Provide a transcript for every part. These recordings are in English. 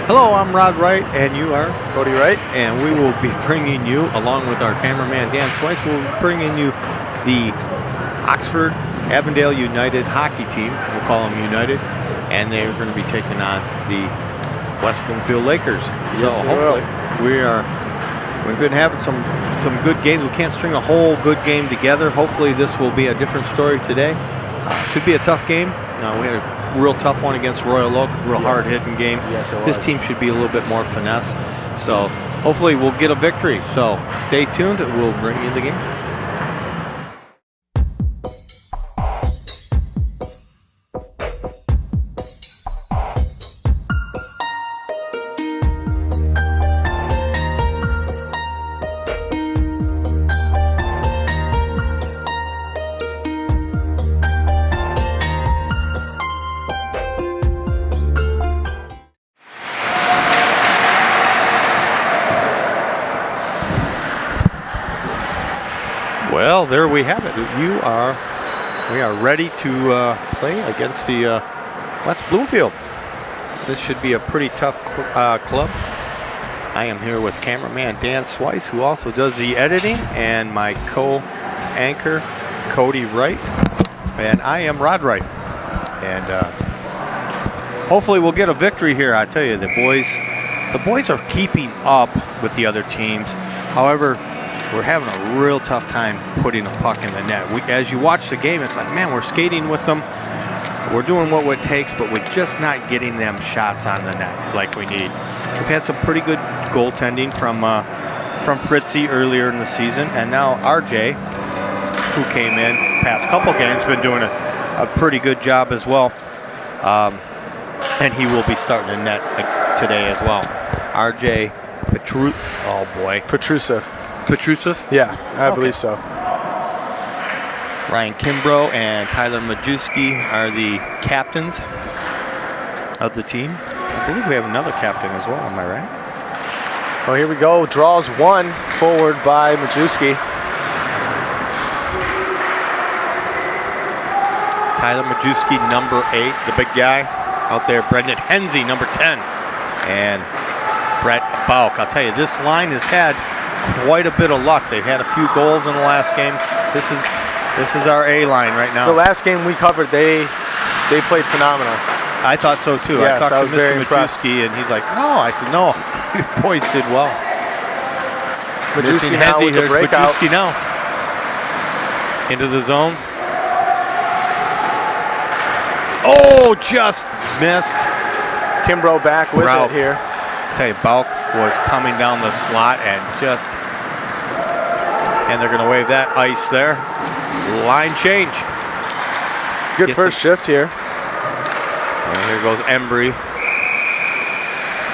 Hello, I'm Rod Wright, and you are Cody Wright. And we will be bringing you, along with our cameraman Dan Swice, we'll be bringing you the Oxford Avondale United hockey team. We'll call them United, and they're going to be taking on the West Bloomfield Lakers. So hopefully we've been having some good games. We can't string a whole good game together. Hopefully this will be a different story today. Should be a tough game. We had a real tough one against Royal Oak, real hard-hitting game. Yes, it was. This team should be a little bit more finesse. So hopefully we'll get a victory. So stay tuned. We'll bring you the game. Well, there we have it. We are ready to play against the West Bloomfield. This should be a pretty tough club. I am here with cameraman Dan Swice, who also does the editing, and my co-anchor Cody Wright, and I am Rod Wright. And hopefully we'll get a victory here. I tell you, the boys are keeping up with the other teams. However, we're having a real tough time putting a puck in the net. As you watch the game, it's like, man, we're skating with them. We're doing what it takes, but we're just not getting them shots on the net like we need. We've had some pretty good goaltending from Fritzy earlier in the season, and now RJ, who came in past couple games, been doing a pretty good job as well. And he will be starting the net today as well. RJ Petrusev? Yeah, I believe so. Ryan Kimbrough and Tyler Majewski are the captains of the team. I believe we have another captain as well, am I right? Oh, here we go. Draws one forward by Majewski. Tyler Majewski, number 8, the big guy out there. Brendan Hensey, number 10. And Brett Bauk. I'll tell you, this line has had quite a bit of luck. They've had a few goals in the last game. This is our A line right now. The last game we covered, they played phenomenal. I thought so too. Yes, I talked to Mr. impressed. Majewski, and he's like, "No." I said, "No, you boys did well." Majewski now with the breakout. Majewski now into the zone. Oh, just missed. Kimbrough back with it here. I tell you, Bauk was coming down the slot and they're going to wave that ice there. Line change. Good first shift here. And here goes Embry.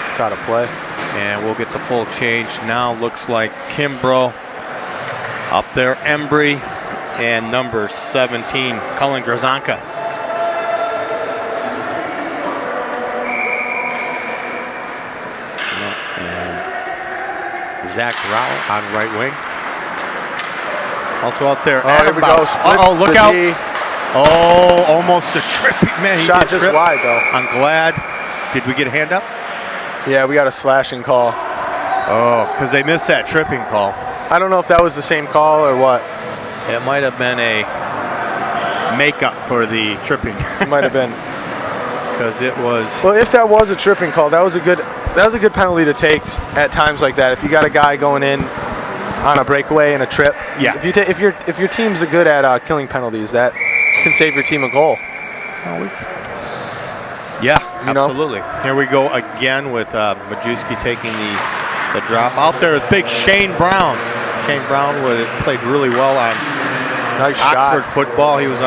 It's out of play. And we'll get the full change now. Looks like Kimbrough up there, Embry, and number 17, Cullen Grzanka. Zach Rao on right wing. Also out there. Oh, here we go. Uh-oh, look out. Oh, almost a tripping. Man, he shot just wide, though. I'm glad. Did we get a hand up? Yeah, we got a slashing call. Oh, because they missed that tripping call. I don't know if that was the same call or what. It might have been a makeup for the tripping. It might have been. Because it was. Well, if that was a tripping call, that was a good penalty to take at times like that. If you got a guy going in on a breakaway and a trip, yeah. If your team's good at killing penalties, that can save your team a goal. Yeah, absolutely. Here we go again with Majewski taking the drop out there. Big Shane Brown. Shane Brown played really well on Oxford football. He was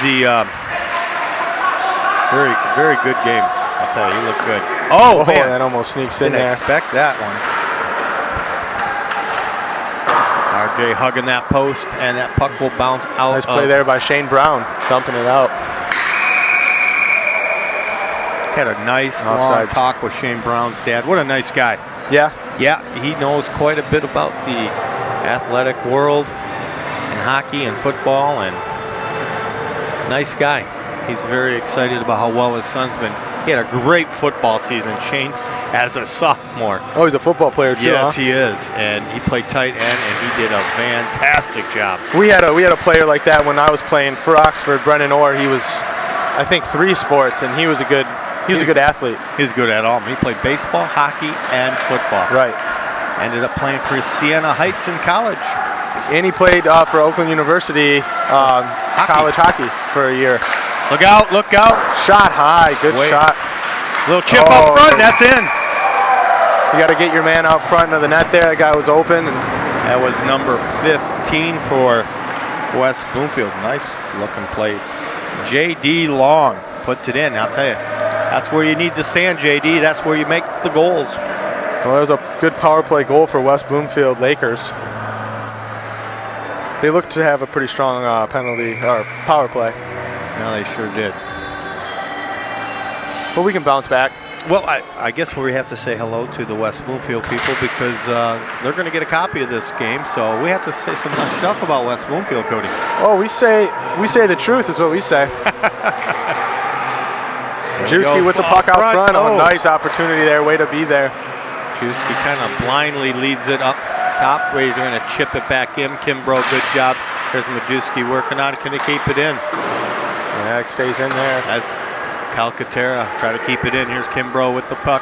the very, very good games. I'll tell you, he looked good. Oh man, that almost sneaks in there. Didn't expect that one. RJ hugging that post, and that puck will bounce out. Nice play there by Shane Brown, dumping it out. Had a nice long talk with Shane Brown's dad. What a nice guy. Yeah. Yeah, he knows quite a bit about the athletic world and hockey and football, and nice guy. He's very excited about how well his son's been He had a great football season, Shane, as a sophomore. Oh, he's a football player too. Yes, huh? he is, and he played tight end, and he did a fantastic job. We had a player like that when I was playing for Oxford. Brennan Orr. He was, I think, 3 sports, and he was a good athlete. He's good at all. He played baseball, hockey, and football. Right. Ended up playing for Siena Heights in college. And he played for Oakland University college hockey for a year. Look out! Look out! Shot high. Good shot. Little chip up front. That's in. You got to get your man out front of the net there. That guy was open. And that was number 15 for West Bloomfield. Nice looking play. J.D. Long puts it in. I'll tell you, that's where you need to stand, J.D. That's where you make the goals. Well, that was a good power play goal for West Bloomfield Lakers. They look to have a pretty strong penalty or power play. No, they sure did. But we can bounce back. Well, I guess we have to say hello to the West Bloomfield people because they're going to get a copy of this game. So we have to say some nice stuff about West Bloomfield, Cody. Oh, we say the truth is what we say. Juski with the puck out front. Oh, nice opportunity there. Way to be there. Juski kind of blindly leads it up top. He's going to chip it back in. Kimbrough, good job. There's Majewski working on it. Can he keep it in? Yeah, it stays in there. That's Calcaterra. Try to keep it in. Here's Kimbrough with the puck.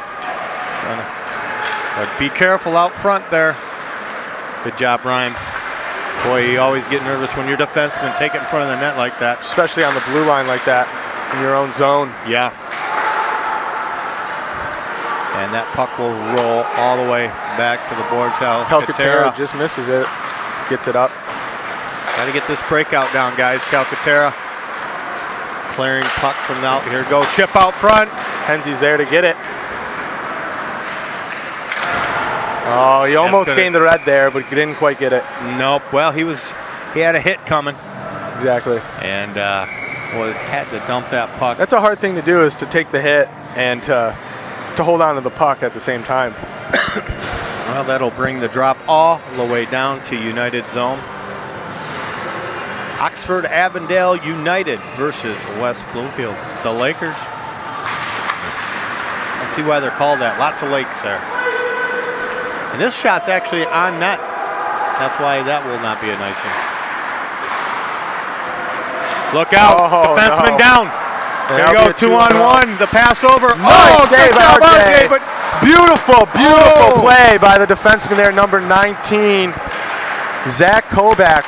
But be careful out front there. Good job, Ryan. Boy, you always get nervous when your defenseman take it in front of the net like that. Especially on the blue line like that, in your own zone. Yeah. And that puck will roll all the way back to the boards. Calcaterra just misses it. Gets it up. Got to get this breakout down, guys. Calcaterra clearing puck from out. Here go. Chip out front. Henzy's there to get it. Oh, he almost gained the red there, but he didn't quite get it. Nope. Well, he had a hit coming. Exactly. And had to dump that puck. That's a hard thing to do, is to take the hit and to hold on to the puck at the same time. Well, that'll bring the drop all the way down to United zone. Oxford Avondale United versus West Bloomfield. The Lakers. I see why they're called that. Lots of lakes there. And this shot's actually on net. That's why that will not be a nice thing. Look out. Defenseman down. There you go. 2-on-1. The pass over. Nice save, good job, RJ. But beautiful play by the defenseman there, number 19. Zach Kovac,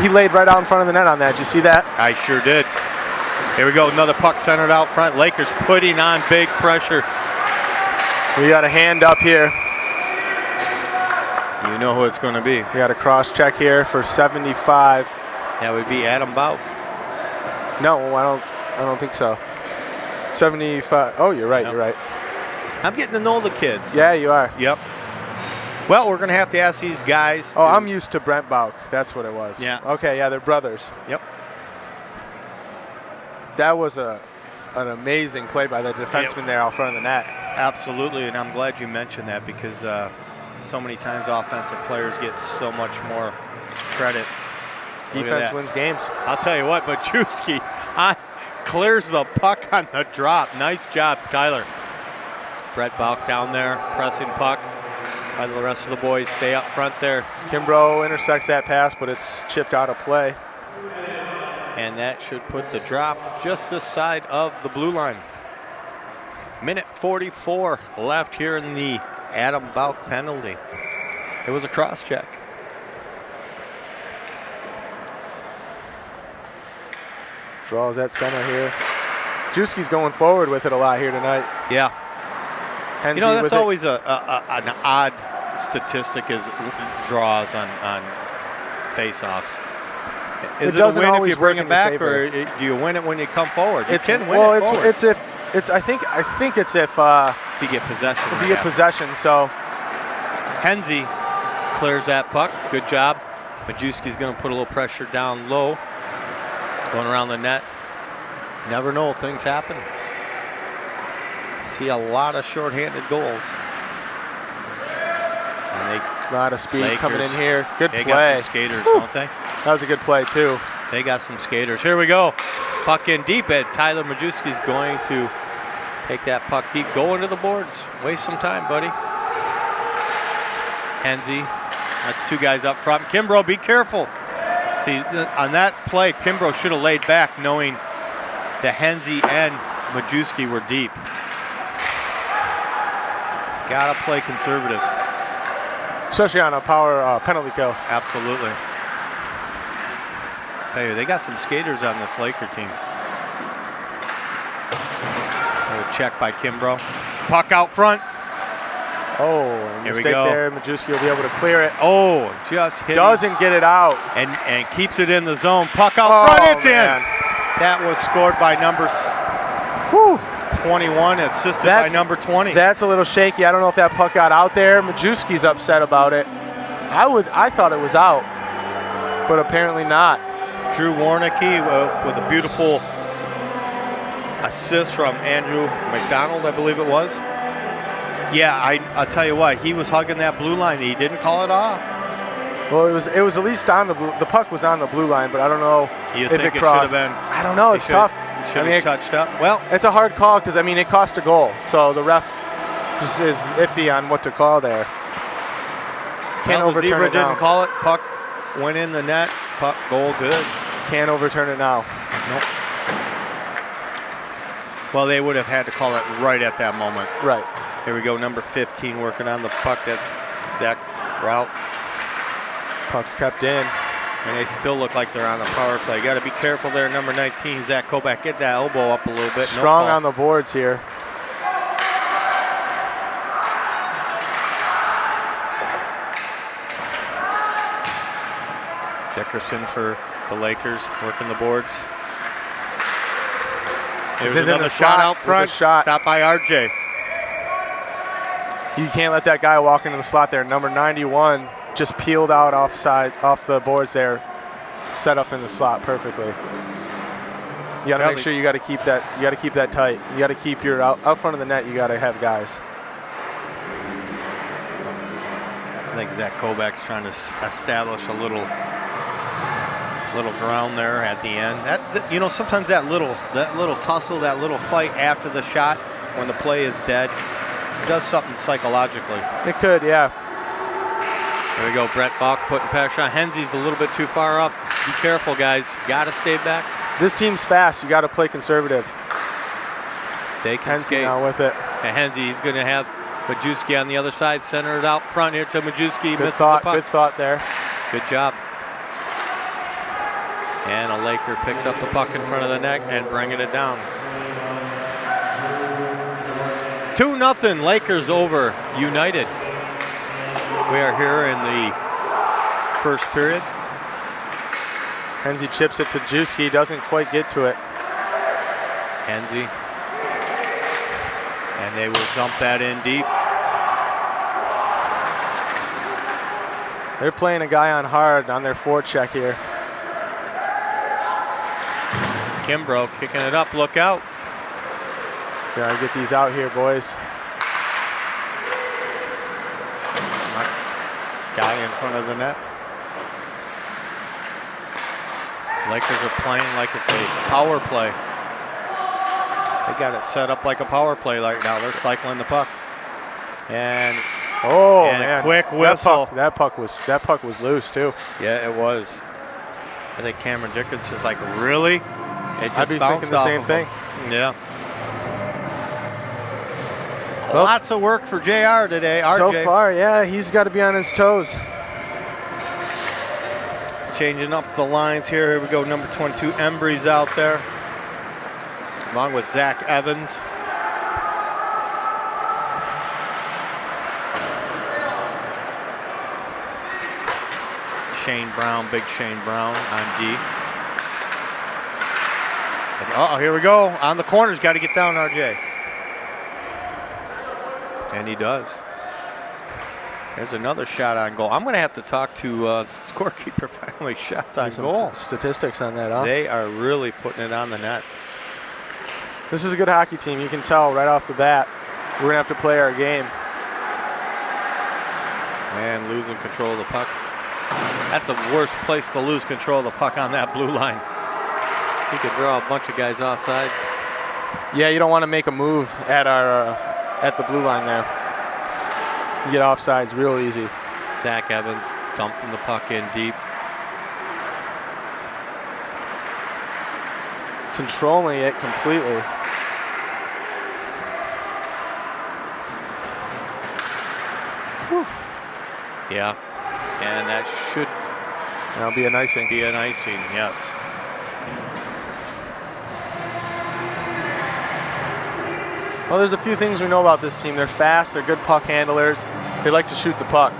he laid right out in front of the net on that. Did you see that? I sure did. Here we go. Another puck centered out front. Lakers putting on big pressure. We got a hand up here. You know who it's going to be. We got a cross check here for 75. That would be Adam Bout. No, I don't think so. 75. Oh, you're right. You're right. I'm getting to know the kids. Yeah, you are. Yep. Well, we're going to have to ask these guys. Oh, I'm used to Brent Bauk. That's what it was. Yeah. Okay, yeah, they're brothers. Yep. That was an amazing play by the defenseman there out front of the net. Absolutely, and I'm glad you mentioned that because so many times offensive players get so much more credit. Defense wins games. I'll tell you what, Majewski clears the puck on the drop. Nice job, Tyler. Brett Bauk down there, pressing puck. While the rest of the boys stay up front there. Kimbrough intersects that pass, but it's chipped out of play. And that should put the drop just this side of the blue line. Minute 44 left here in the Adam Bauk penalty. It was a cross check. Draws at center here. Juski's going forward with it a lot here tonight. Yeah. Henzy, you know, that's always an odd statistic is draws on face-offs. Is it a win if you bring it back, or do you win it when you come forward? You can win it forward. I think it's if you get possession. If you get possession, so Henzy clears that puck. Good job. Majewski's going to put a little pressure down low, going around the net. Never know, things happen. See a lot of shorthanded goals. And a lot of speed coming in here. Good play. They got some skaters, don't they? That was a good play, too. They got some skaters. Here we go. Puck in deep. Tyler Majewski's going to Take that puck deep. Go into the boards. Waste some time, buddy. Henze. That's 2 guys up front. Kimbrough, be careful. See, on that play, Kimbrough should have laid back knowing that Henze and Majewski were deep. Gotta play conservative. Especially on a power penalty kill. Absolutely. Hey, they got some skaters on this Laker team. Check by Kimbrough. Puck out front. Oh, here mistake we go. there. Majewski will be able to clear it. Oh, just hit. Doesn't get it out. And keeps it in the zone. Puck out front. It's man. in. That was scored by number 21, assisted by number 20. That's a little shaky. I don't know if that puck got out there. Majewski's upset about it. I thought it was out, but apparently not. Drew Warnicki with a beautiful assist from Andrew McDonald, I believe it was. Yeah, I'll tell you what, he was hugging that blue line. He didn't call it off. Well, it was at least on the blue. The puck was on the blue line, but I don't know You if think it it crossed. should have been? I don't know. It's tough. Should have touched up. Well, it's a hard call because it cost a goal. So the ref just is iffy on what to call there. Can't overturn the zebra it now. didn't call it. Puck went in the net. Puck goal good. Can't overturn it now. Nope. Well, they would have had to call it right at that moment. Right. Here we go, number 15 working on the puck. That's Zach Rout. Puck's kept in. And they still look like they're on the power play. Got to be careful there, number 19, Zach Kobach. Get that elbow up a little bit. Strong on the boards here. Dickerson for the Lakers working the boards. There's another shot out front. Stopped by RJ. You can't let that guy walk into the slot there. Number 91 just peeled out off the boards there, set up in the slot perfectly. You got to make sure you got to keep that. You got to keep that tight. You got to keep your out front of the net. You got to have guys. I think Zach Kobach's trying to establish a little ground there at the end. That sometimes that little tussle, that little fight after the shot when the play is dead, does something psychologically. It could, yeah. There we go, Brett Bach putting pressure on. Henze's a little bit too far up. Be careful, guys. Got to stay back. This team's fast. You got to play conservative. They can Henze skate. now with it. And Henze, he's going to have Majewski on the other side, centered out front here to Majewski. Good thought. Good thought there. Good job. And a Laker picks up the puck in front of the net and bringing it down. 2-0, Lakers over United. We are here in the first period. Henze chips it to Majewski, doesn't quite get to it. Henze. And they will dump that in deep. They're playing a guy on hard on their forecheck here. Kimbrough kicking it up, look out. Gotta get these out here, boys. Next guy in front of the net. Lakers are playing like it's a power play. They got it set up like a power play right now. They're cycling the puck. And man, a quick whistle. That puck was loose too. Yeah, it was. I think Cameron Dickinson's like, really? It just I'd be thinking the same thing. Yeah. Well, lots of work for JR today. RJ. So far, yeah, he's got to be on his toes. Changing up the lines here. Here we go. Number 22, Embry's out there, along with Zach Evans. Shane Brown, big Shane Brown on D. Oh, here we go. On the corners, got to get down, RJ. And he does. There's another shot on goal. I'm going to have to talk to scorekeeper for how many shots on goal. Statistics on that, huh? They are really putting it on the net. This is a good hockey team. You can tell right off the bat. We're going to have to play our game. And losing control of the puck. That's the worst place to lose control of the puck on that blue line. He could draw a bunch of guys off sides. Yeah, you don't want to make a move at our at the blue line there. You get offsides real easy. Zach Evans dumping the puck in deep. Controlling it completely. Whew. Yeah, and that should That'll be an icing. be an icing, yes. Well, there's a few things we know about this team. They're fast, they're good puck handlers. They like to shoot the puck.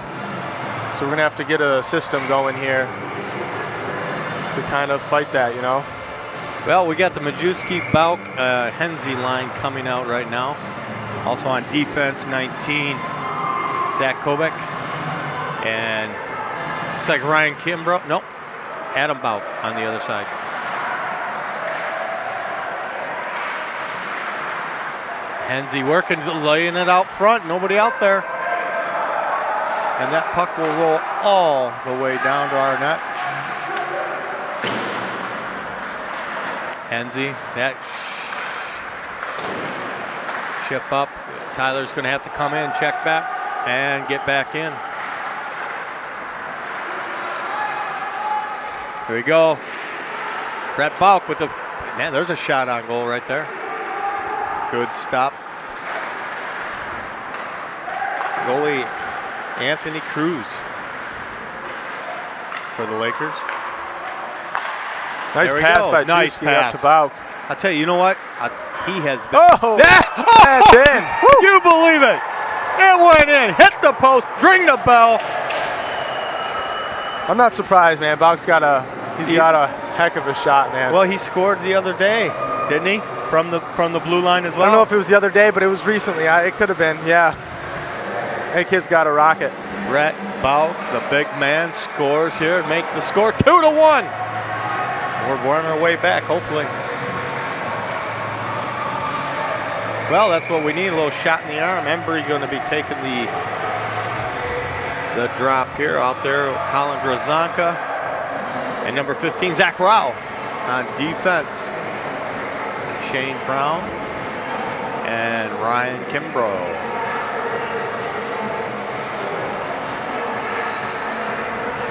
So we're going to have to get a system going here to kind of fight that, you know. Well, we got the Majewski, Bauk, Henze line coming out right now. Also on defense, 19, Zach Kobek. And it's like Ryan Kimbrough. Nope, Adam Bauk on the other side. Henze working, laying it out front. Nobody out there. And that puck will roll all the way down to our net. Henze, that chip up. Tyler's going to have to come in, check back, and get back in. Here we go. Brett Bauk with the, man, there's a shot on goal right there. Good stop. Goalie Anthony Cruz for the Lakers. Nice pass by nice Drewski pass up to Bauk. I'll tell you, you know what? He has been. Oh! That's in. You believe it. It went in, hit the post, ring the bell. I'm not surprised, man. Bauk's got a heck of a shot, man. Well, he scored the other day, didn't he? From the blue line as well. I don't know if it was the other day, but it was recently. It could have been, yeah. That kid's got a rocket. Brett Bauk, the big man, scores here and make the score 2-1. We're on our way back, hopefully. Well, that's what we need, a little shot in the arm. Embry going to be taking the drop here out there. Colin Grazanka and number 15, Zach Rao on defense. Shane Brown and Ryan Kimbrough.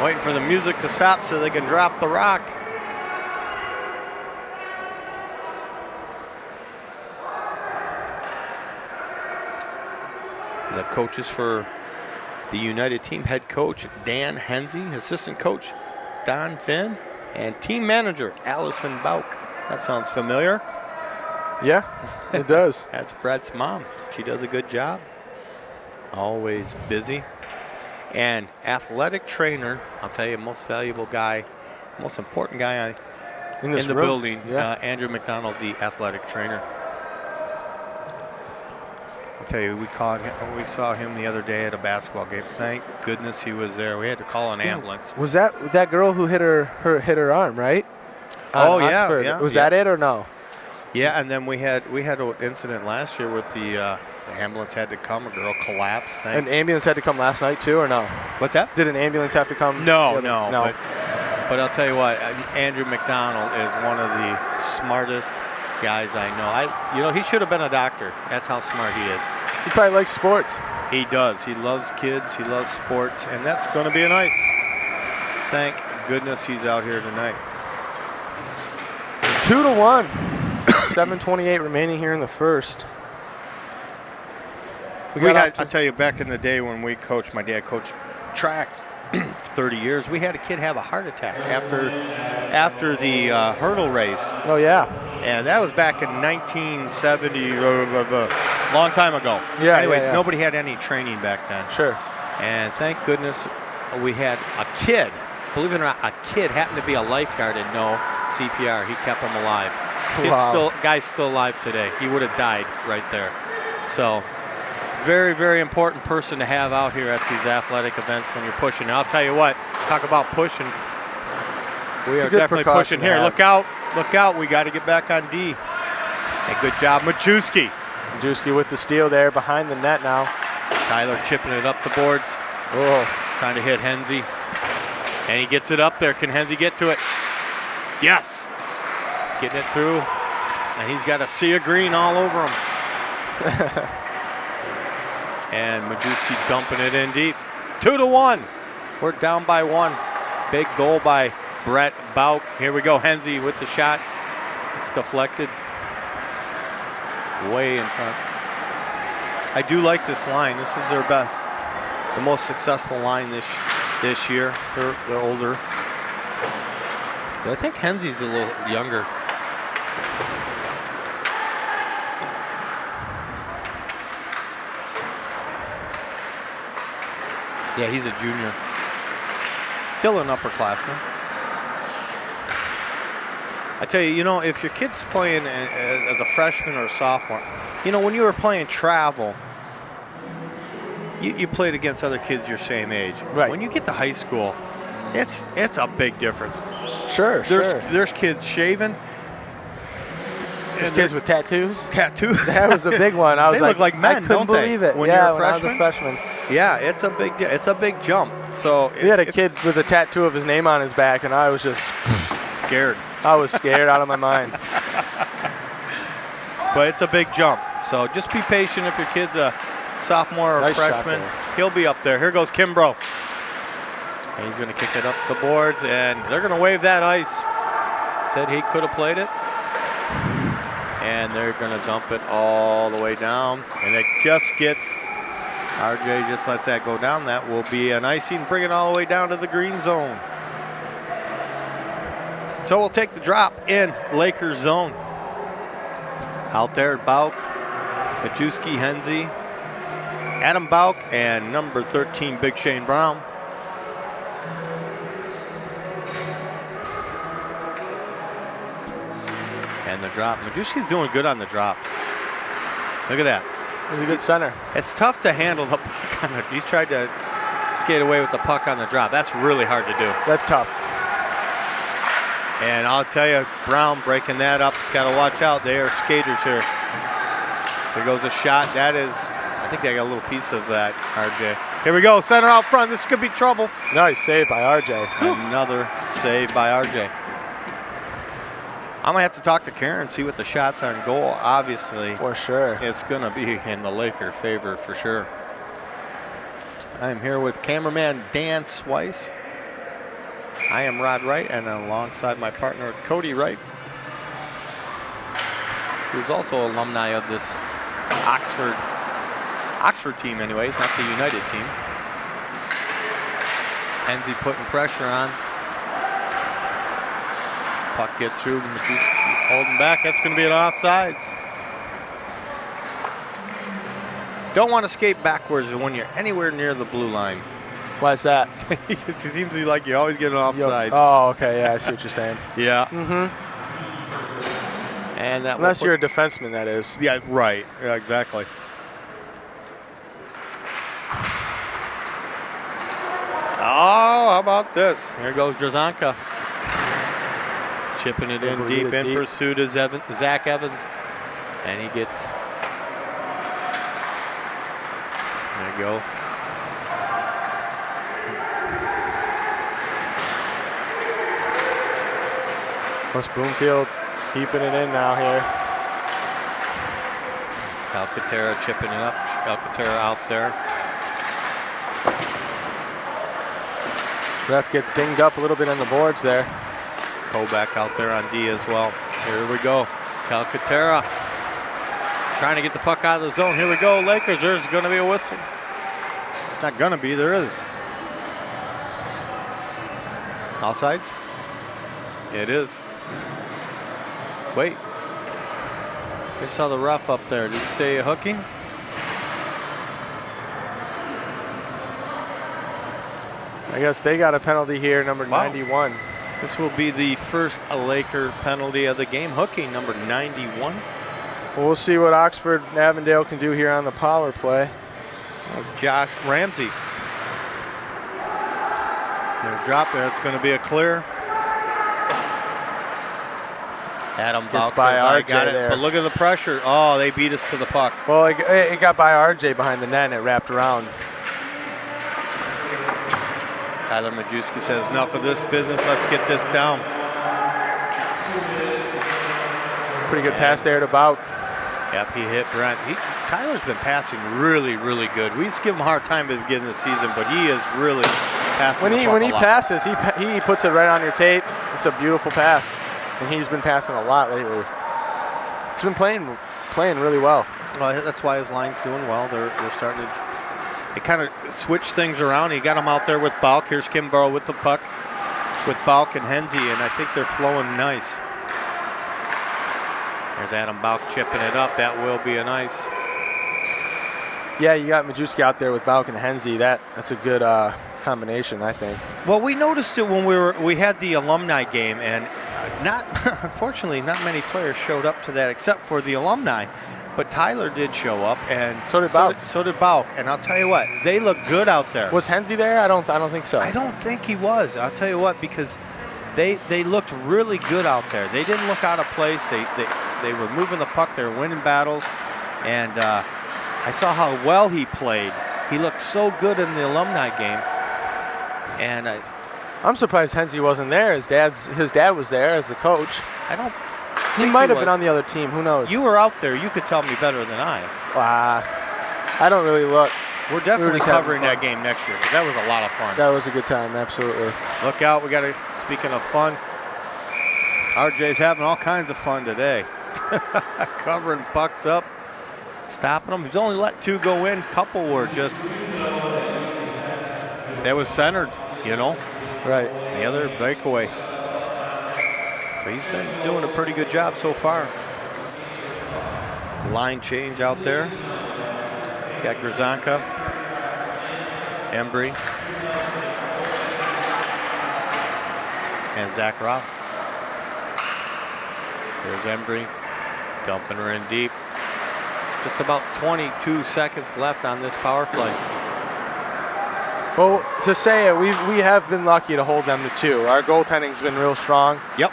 Waiting for the music to stop so they can drop the rock. The coaches for the United team, head coach Dan Henze, assistant coach Don Finn, and team manager Allison Bauk. That sounds familiar. Yeah, it does. That's Brett's mom. She does a good job. Always busy. And athletic trainer, I'll tell you, most valuable guy, most important guy in the room. building, Yeah. Andrew McDonald, the athletic trainer. I'll tell you, we saw him the other day at a basketball game. Thank goodness he was there. We had to call an ambulance. Was that girl who hit her arm, right? Oh, On yeah, Oxford. yeah. Was that it or no? Yeah, and then we had an incident last year with the ambulance had to come. A girl collapsed. An ambulance had to come last night too, or no? What's that? Did an ambulance have to come? No. But I'll tell you what, Andrew McDonald is one of the smartest guys I know. He should have been a doctor. That's how smart he is. He probably likes sports. He does. He loves kids. He loves sports, and that's going to be an ice. Thank goodness he's out here tonight. 2-1. 7:28 remaining here in the first. I'll tell you, back in the day when we coached, my dad coached track for 30 years. We had a kid have a heart attack after the hurdle race. Oh, yeah. And that was back in 1970, a long time ago. Yeah. Anyways, yeah. nobody had any training back then. Sure. And thank goodness we had a kid. Believe it or not, a kid happened to be a lifeguard and know CPR. He kept him alive. Guy's still alive today. He would have died right there. So, very, very important person to have out here at these athletic events when you're pushing. And I'll tell you what, talk about pushing. We are definitely pushing here. Look out. Look out. We got to get back on D. And good job, Majewski. Majewski with the steal there behind the net now. Tyler chipping it up the boards. Oh, trying to hit Henze. And he gets it up there. Can Henze get to it? Yes. Getting it through. And he's got a sea of green all over him. And Majewski dumping it in deep. 2-1. We're down by 1. Big goal by Brett Bauk. Here we go. Henze with the shot. It's deflected. Way in front. I do like this line. This is their best. The most successful line this year. They're older. I think Henze's a little younger. Yeah, he's a junior. Still an upperclassman. I tell you, if your kid's playing as a freshman or a sophomore, when you were playing travel, you played against other kids your same age. Right. When you get to high school, it's a big difference. Sure. There's kids shaving. There's kids with tattoos. Tattoos. That was a big one. They look like men, I couldn't believe it. When you're a when I was a freshman. Yeah, it's a big jump. So we had a kid with a tattoo of his name on his back, and I was just scared. I was scared out of my mind. But it's a big jump. So just be patient if your kid's a sophomore or Nice freshman. He'll be up there. Here goes Kimbrough. And he's going to kick it up the boards, and they're going to wave that ice. Said he could have played it. And they're going to dump it all the way down. And it just gets, RJ just lets that go down. That will be an icing, bring it all the way down to the green zone. So we'll take the drop in Lakers zone. Out there, Bauk, Majewski, Henze, Adam Bauk, and number 13, Big Shane Brown. And the drop. Majewski's doing good on the drops. Look at that. He's a good center. It's tough to handle the puck on it. He's tried to skate away with the puck on the drop. That's really hard to do. That's tough. And I'll tell you, Brown breaking that up. He's got to watch out. They are skaters here. There goes a shot. That is, I think they got a little piece of that, RJ. Here we go. Center out front. This could be trouble. Nice save by RJ. Another save by RJ. I'm going to have to talk to Karen, see what the shots are in goal. Obviously, for sure, it's going to be in the Laker favor for sure. I'm here with cameraman Dan Swice. I am Rod Wright, and alongside my partner, Cody Wright, who's also alumni of this Oxford team anyways, not the United team. Henze putting pressure on. Puck gets through, Majewski holding back. That's going to be an offsides. Don't want to skate backwards when you're anywhere near the blue line. Why is that? It seems like you always get an offsides. Oh, okay, yeah, I see what you're saying. Yeah. Mm-hmm. And that unless you're a defenseman, that is. Yeah, right. Yeah, exactly. Oh, how about this? Here goes Drzanka. Chipping it in deep in pursuit of Zach Evans. And he gets, there you go. West Bloomfield keeping it in now here. Alcantara chipping it up. Alcantara out there. Ref gets dinged up a little bit on the boards there. Kovac out there on D as well. Here we go. Alcantara trying to get the puck out of the zone. Here we go, Lakers. There's going to be a whistle. Not going to be, there is. Offsides? It is. Wait. I saw the ref up there. Did he say hooking? I guess they got a penalty here, number 91. This will be the first Laker penalty of the game. Hooking, number 91. Well, we'll see what Oxford and Avondale can do here on the power play. That's Josh Ramsey. There's drop there. It's going to be a clear. Adam Bauk by RJ got it, there. but look at the pressure. Oh, they beat us to the puck. Well, it got by RJ behind the net and it wrapped around. Tyler Majewski says, enough of this business. Let's get this down. Pretty good pass there to Bauk. Yep, he hit Brent. Tyler's been passing really, really good. We used to give him a hard time at the beginning of the season, but he is really passing the puck When he a lot. passes, he puts it right on your tape. It's a beautiful pass, and he's been passing a lot lately. He's been playing really well. Well, that's why his line's doing well. They're starting to. They kind of switch things around. He got him out there with Bauk. Here's Kimbrough with the puck, with Bauk and Henze, and I think they're flowing nice. There's Adam Bauk chipping it up. That will be a nice. Yeah, you got Majewski out there with Bauk and Henze. That's a good combination, I think. Well, we noticed it when we had the alumni game, and unfortunately, not many players showed up to that except for the alumni. But Tyler did show up, and so did Bauk. So did Bauk, and I'll tell you what, they look good out there. Was Henze there? I don't think so. I don't think he was. I'll tell you what, because they looked really good out there. They didn't look out of place. They were moving the puck. They were winning battles, and I saw how well he played. He looked so good in the alumni game, and I'm surprised Henze wasn't there. His dad was there as the coach. He might have been on the other team. Who knows? You were out there. You could tell me better than I. I don't really look. We're definitely covering that game next year because that was a lot of fun. That was a good time, absolutely. Look out. Speaking of fun, RJ's having all kinds of fun today. Covering pucks up, stopping them. He's only let 2 go in. Couple were just, that was centered, Right. The other breakaway. So he's been doing a pretty good job so far. Line change out there. Got Grzanka, Embry, and Zakharov. There's Embry, dumping her in deep. Just about 22 seconds left on this power play. Well, to say it, we have been lucky to hold them to 2. Our goaltending's been real strong. Yep.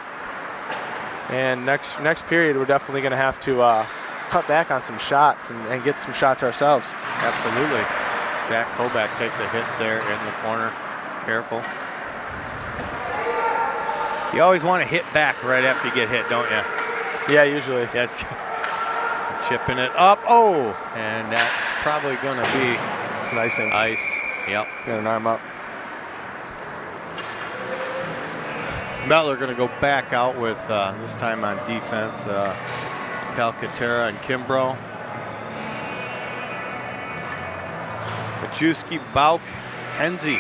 And next period, we're definitely going to have to cut back on some shots and get some shots ourselves. Absolutely. Zach Kobach takes a hit there in the corner. Careful. You always want to hit back right after you get hit, don't you? Yeah, usually. That's chipping it up. Oh, and that's probably going to be some icing. Ice. Yep. Got an arm up. Butler going to go back out with, this time on defense, Calcaterra and Kimbrough. Majewski, Bauk, Henze.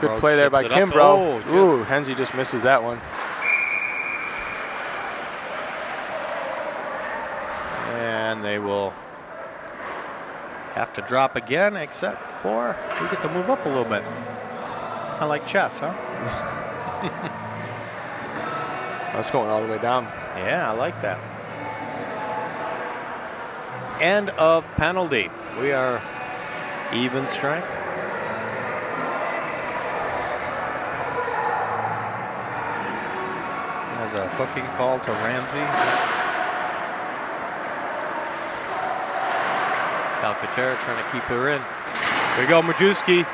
Good play there by Kimbrough. Ooh, Henze just misses that one. And they will have to drop again, except for we get to move up a little bit. Kind of like chess, huh? That's going all the way down. Yeah, I like that. End of penalty. We are even strength. As a hooking call to Ramsey. Calcaterra trying to keep her in. Here we go, Majewski.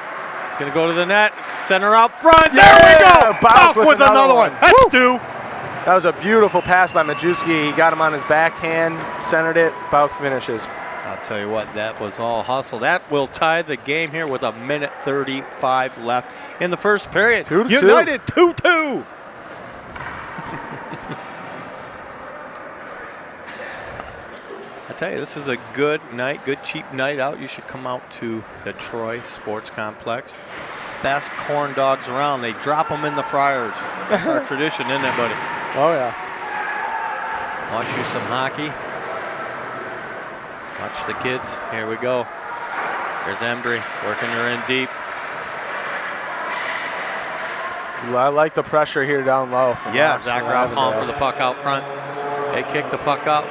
Gonna go to the net. Center out front. Yeah! There we go. Bauk with another one. That's Woo! 2. That was a beautiful pass by Majewski. He got him on his backhand, centered it. Bauk finishes. I'll tell you what, that was all hustle. That will tie the game here with 1:35 left in the first period. 2-2. United 2-2. I tell you, this is a good night, good cheap night out. You should come out to the Troy Sports Complex. Best corn dogs around. They drop them in the fryers. That's our tradition, isn't it, buddy? Oh, yeah. Watch you some hockey. Watch the kids. Here we go. There's Embry working her in deep. I like the pressure here down low. Yeah, Zakharov calling for the puck out front. They kick the puck up.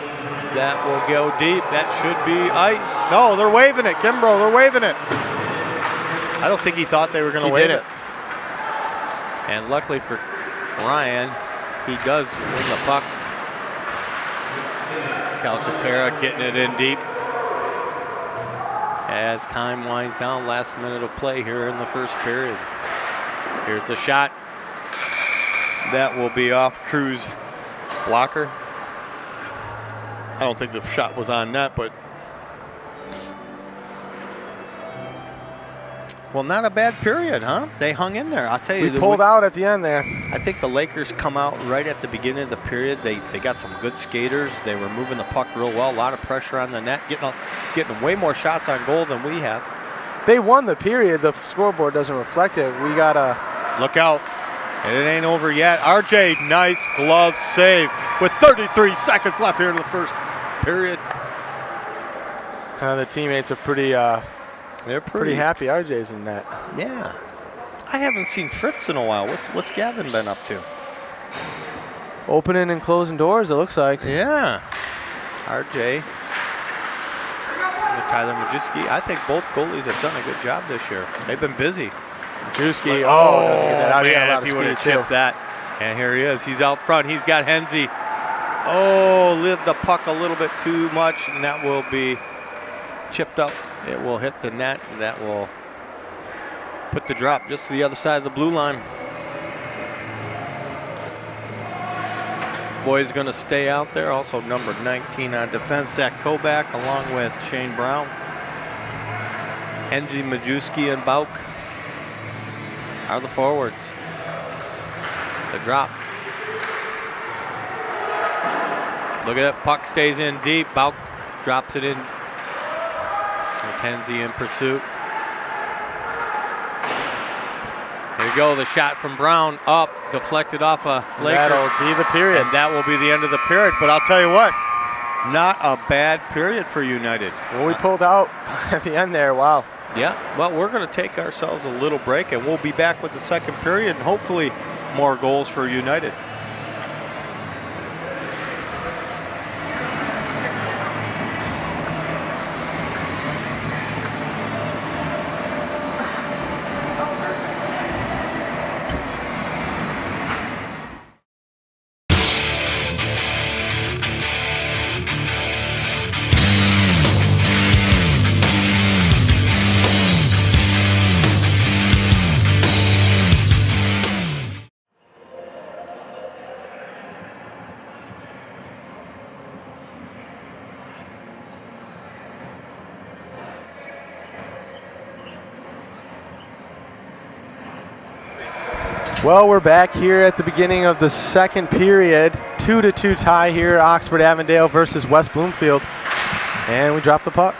That will go deep. That should be ice. No, they're waving it. Kimbrough, they're waving it. I don't think he thought they were going to wave it. And luckily for Ryan, he does win the puck. Calcaterra getting it in deep. as time winds down. Last minute of play here in the first period. Here's the shot. That will be off Cruz' blocker. I don't think the shot was on net, but well, not a bad period, huh? They hung in there. I'll tell you. We pulled out at the end there. I think the Lakers come out right at the beginning of the period. They got some good skaters. They were moving the puck real well. A lot of pressure on the net, getting way more shots on goal than we have. They won the period. The scoreboard doesn't reflect it. We got a look out. And it ain't over yet. RJ, nice glove save with 33 seconds left here in the first period. The teammates are they're pretty happy RJ's in net. Yeah. I haven't seen Fritz in a while. What's Gavin been up to? Opening and closing doors, it looks like. Yeah. RJ. Tyler Majewski. I think both goalies have done a good job this year. They've been busy. Majewski, doesn't get that out. Man, if he would have chipped that. And here he is. He's out front. He's got Henze. Oh, lit the puck a little bit too much, and that will be chipped up. It will hit the net. That will put the drop just to the other side of the blue line. Boy's going to stay out there. Also number 19 on defense, Zach Kobach, along with Shane Brown. Henze, Majewski, and Bauk are the forwards. The drop. Look at that, puck stays in deep. Bauk drops it in. There's Henze in pursuit. There you go, the shot from Brown up, deflected off a Laker. That'll be the period. And that will be the end of the period. But I'll tell you what, not a bad period for United. Well, we pulled out at the end there, wow. Yeah, well, we're going to take ourselves a little break, and we'll be back with the second period and hopefully more goals for United. Well, we're back here at the beginning of the second period. 2-2 tie here, Oxford Avondale versus West Bloomfield. And we drop the puck.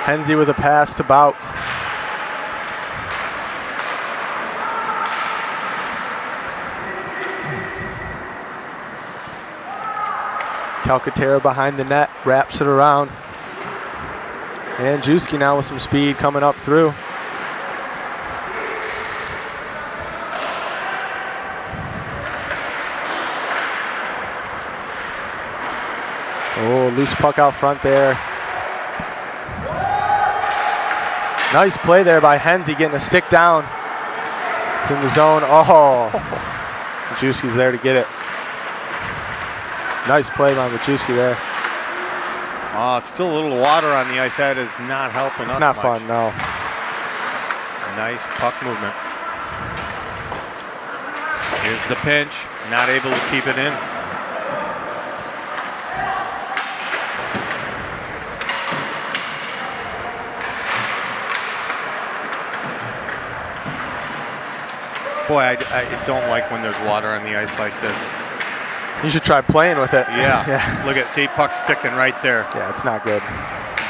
Henze with a pass to Bauk. Calcaterra behind the net, wraps it around. And Majewski now with some speed coming up through. Oh, loose puck out front there. Nice play there by Henze, getting a stick down. It's in the zone. Oh, Majewski's there to get it. Nice play by Majewski there. Still a little water on the ice. That is not helping us It's not much. fun, no. Nice puck movement. Here's the pinch. Not able to keep it in. Boy, I don't like when there's water on the ice like this. You should try playing with it. Yeah. Yeah. Look at, see, puck sticking right there. Yeah, it's not good.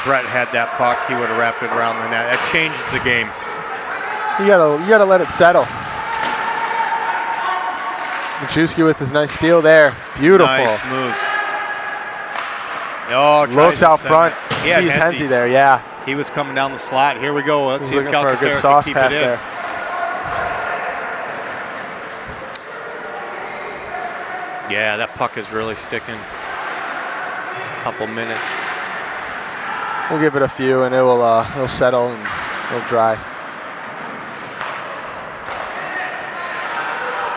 Brett had that puck. He would have wrapped it around the net. That changed the game. You gotta let it settle. Majewski with his nice steal there. Beautiful. Nice moves. Oh, Looks out front. Yeah, Sees Henze there, yeah. He was coming down the slot. Here we go. Let's He's see if looking for a good Calcaterra sauce can keep pass it in. there. Yeah, that puck is really sticking. A couple minutes. We'll give it a few and it'll settle and it'll dry.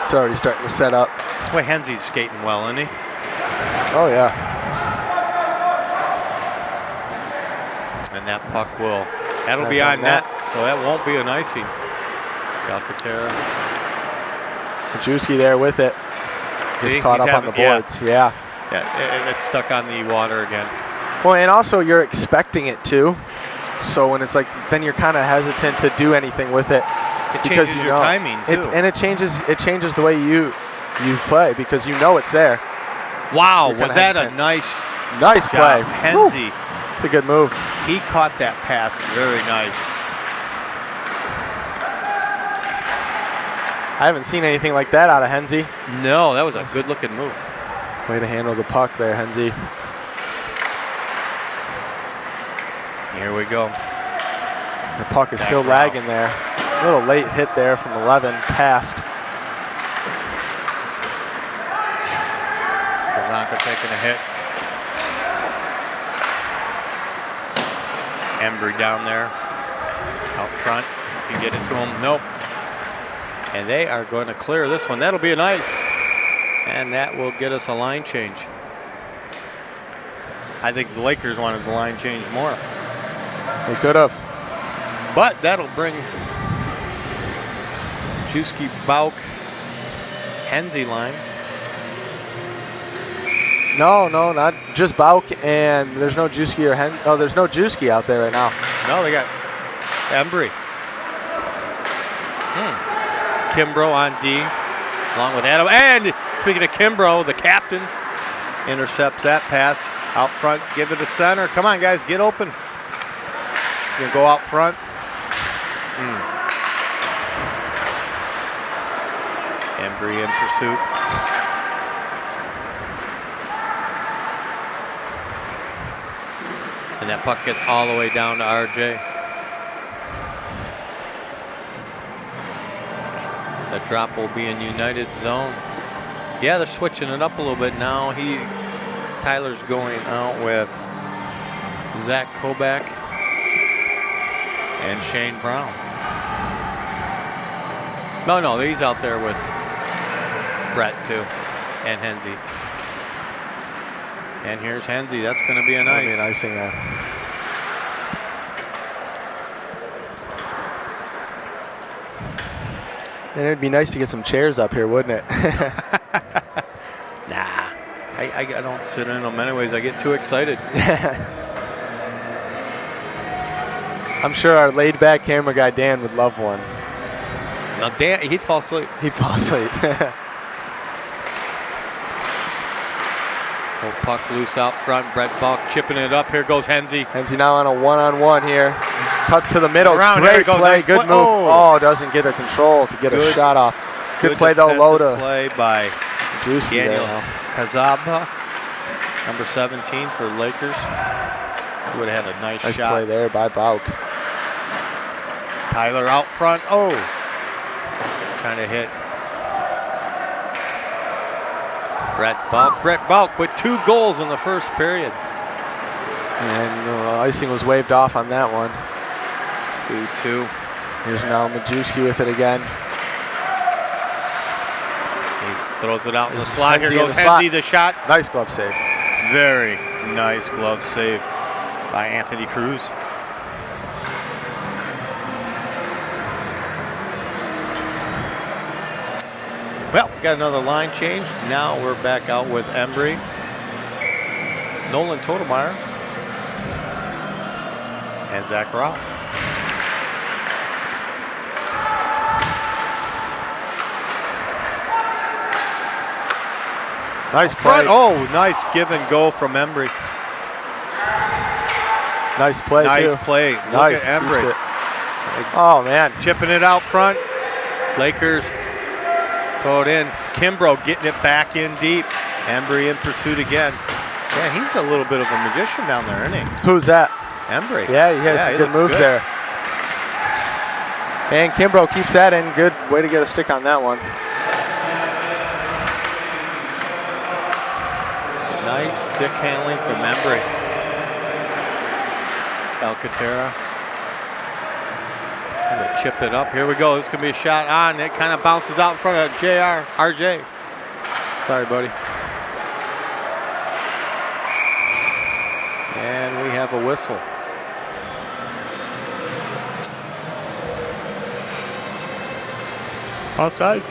It's already starting to set up. Boy, Hensley's skating well, isn't he? Oh, yeah. And that puck that'll That's be on on net, so that won't be an icing. Calcaterra. Majewski there with it. He's caught up on the boards. Yeah. It's stuck on the water again. Well, and also you're expecting it to. So when it's like, then you're kind of hesitant to do anything with it. It changes your timing too. It changes the way you play because you know it's there. Wow, was that a nice play. Hensley. It's a good move. He caught that pass very nice. I haven't seen anything like that out of Hensley. No, that was a good-looking move. Way to handle the puck there, Hensley. Here we go. The puck is still lagging there. A little late hit there from 11, passed. Kazanka taking a hit. Embry down there. Out front. See if you can get it to him. Nope. And they are going to clear this one. That'll be an ice. And that will get us a line change. I think the Lakers wanted the line change more. They could have. But that'll bring Juski, Bauk, Hensley line. No, not just Bauk, and there's no Juski or there's no Juski out there right now. No, they got Embry. Kimbrough on D, along with Adam. And speaking of Kimbrough, the captain intercepts that pass out front. Give it to center. Come on, guys, get open. You're gonna go out front. Embry in pursuit. And that puck gets all the way down to RJ. The drop will be in United zone. Yeah, they're switching it up a little bit now. Tyler's going out with Zach Kobach and Shane Brown. No, he's out there with Brett too, and Hensley. And here's Hensley. That's going to be a nice. That'll be an icing there. And it'd be nice to get some chairs up here, wouldn't it? Nah, I don't sit in them anyways. I get too excited. I'm sure our laid-back camera guy Dan would love one. Now Dan, he'd fall asleep. He'd fall asleep. Little puck loose out front. Brett Bulk chipping it up. Here goes Hensley. Hensley now on a one-on-one here. Cuts to the middle. Around, great play. Nice good move. Oh, doesn't get a control to get a shot off. Good play though, Loda. Play by Juicy Daniel there. Kazaba, number 17 for Lakers. He would have had a nice shot. Play there by Bauk. Tyler out front. Oh, trying to hit. Brett Bulk with 2 goals in the first period. And icing was waved off on that one. 2-2. Here's now Majewski with it again. He throws it out in the slot. Here goes Hensley, the shot. Nice glove save. Very nice glove save by Anthony Cruz. Well, we got another line change. Now we're back out with Embry, Nolan Totemeyer, and Zach Rao. Nice play. Oh, nice give and go from Embry. Nice play, Nice too. play. Look Nice. at Embry. Oh, man. Chipping it out front. Lakers throw it in. Kimbrough getting it back in deep. Embry in pursuit again. Man, he's a little bit of a magician down there, isn't he? Who's that? Embry. Yeah, he has some good moves there. And Kimbrough keeps that in. Good way to get a stick on that one. Nice stick handling from Embry. Calcaterra. Gonna chip it up. Here we go. This is gonna be a shot on. It kind of bounces out in front of RJ. Sorry, buddy. And we have a whistle. Outside.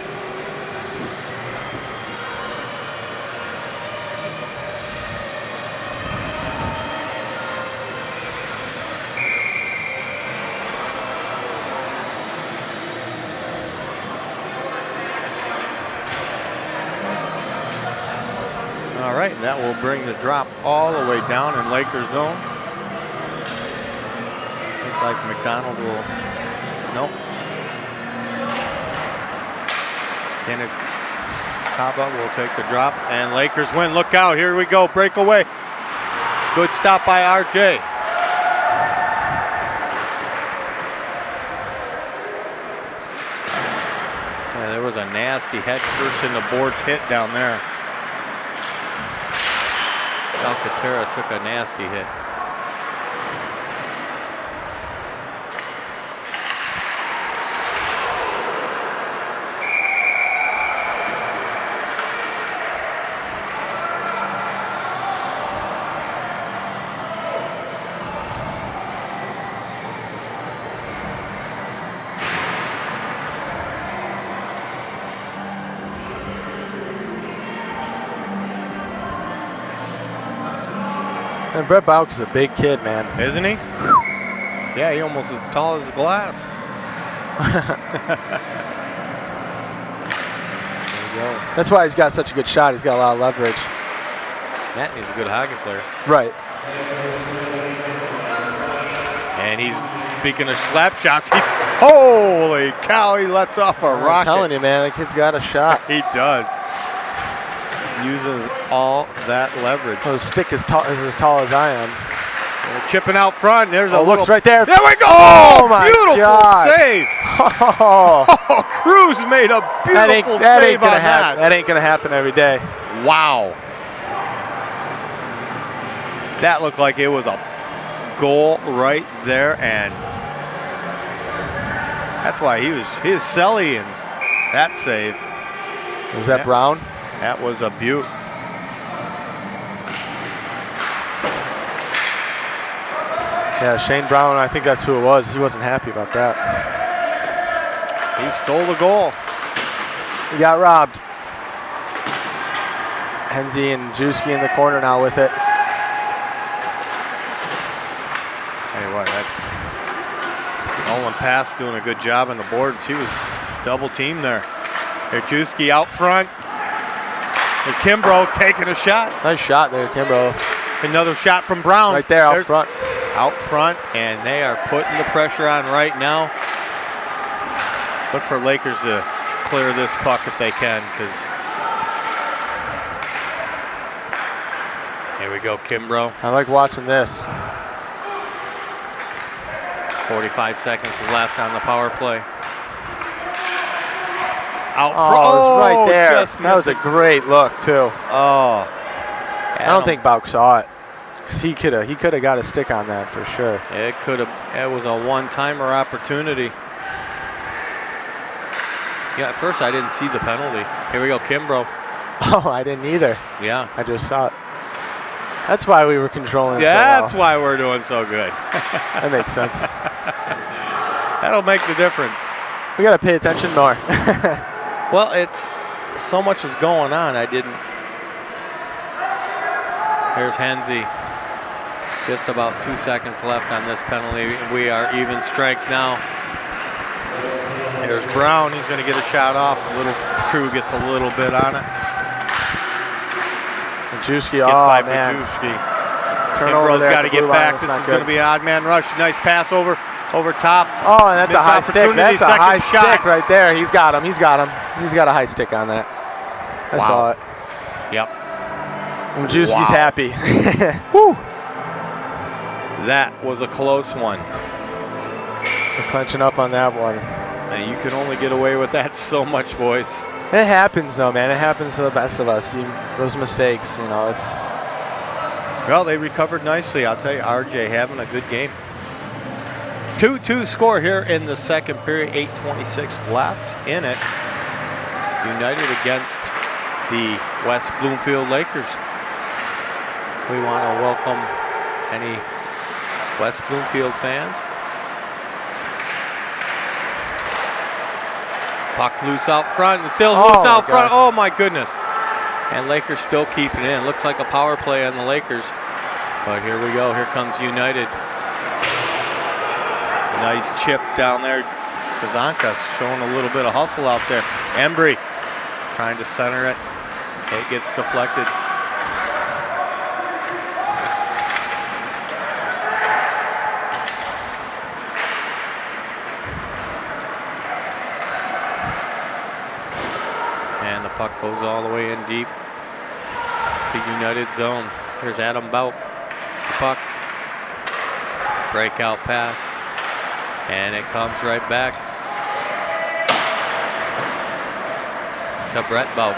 All right, and that will bring the drop all the way down in Lakers zone. Looks like McDonald will, nope. Kenneth Kaba will take the drop, and Lakers win. Look out, here we go, breakaway. Good stop by RJ. Yeah, there was a nasty head first in the boards hit down there. Alcantara took a nasty hit. And Brett Bauk is a big kid, man. Isn't he? Yeah, he almost as tall as glass. There you go. That's why he's got such a good shot. He's got a lot of leverage. Matt is a good hockey player. Right. And he's, speaking of slap shots, he's, holy cow, he lets off a rocket. I'm telling you, man, the kid's got a shot. He does. Uses all that leverage. Well, his stick is as tall as I am. They're chipping out front. There's a looks right there. There we go. Oh, my beautiful God. Save. Oh, Cruz made a beautiful save on that. That ain't going to happen every day. Wow. That looked like it was a goal right there, and that's why he was selly in that save. Was that Brown? That was a beaut. Yeah, Shane Brown, I think that's who it was. He wasn't happy about that. He stole the goal. He got robbed. Henze and Juski in the corner now with it. Tell you what, that Nolan Pass doing a good job on the boards. He was double teamed there. Juski out front. And Kimbrough taking a shot. Nice shot there, Kimbrough. Another shot from Brown. Right there, out front. Out front, and they are putting the pressure on right now. Look for Lakers to clear this puck if they can, because here we go, Kimbrough. I like watching this. 45 seconds left on the power play. Out Oh, front. it was right there. Just That was a great look, too. Oh. I don't think Bauk saw it. He could have got a stick on that for sure. It could have. It was a one-timer opportunity. Yeah, at first I didn't see the penalty. Here we go, Kimbrough. Oh, I didn't either. Yeah. I just saw it. That's why we were controlling it so That's well. why we're doing so good. That makes sense. That'll make the difference. We got to pay attention more. Well, it's so much is going on. I didn't. Here's Henze. Just about 2 seconds left on this penalty. We are even strength now. There's Brown. He's going to get a shot off. Little Crew gets a little bit on it. Majewski, Gets oh by man. Majewski. Turnover Kimbrough's there got at to the get blue line. back. That's This not is going to good. be an odd man rush. Nice pass over top. Oh, and that's a Missed high stick. opportunity. That's a high Second shot. stick right there. He's got him. He's got him. He's got a high stick on that. I saw it. Yep. Majewski's happy. Whew. That was a close one. We're clenching up on that one. And you can only get away with that so much, boys. It happens though, man. It happens to the best of us. Those mistakes, it's. Well, they recovered nicely. I'll tell you, RJ having a good game. 2-2 score here in the second period. 8:26 left in it. United against the West Bloomfield Lakers. We want to welcome any West Bloomfield fans. Puck loose out front and still loose out front. Oh my goodness. And Lakers still keeping it in. Looks like a power play on the Lakers. But here we go. Here comes United. Nice chip down there. Kazanka showing a little bit of hustle out there. Embry trying to center it. It gets deflected. And the puck goes all the way in deep to United zone. Here's Adam Bauk. The puck. Breakout pass. And it comes right back to Brett Bauk.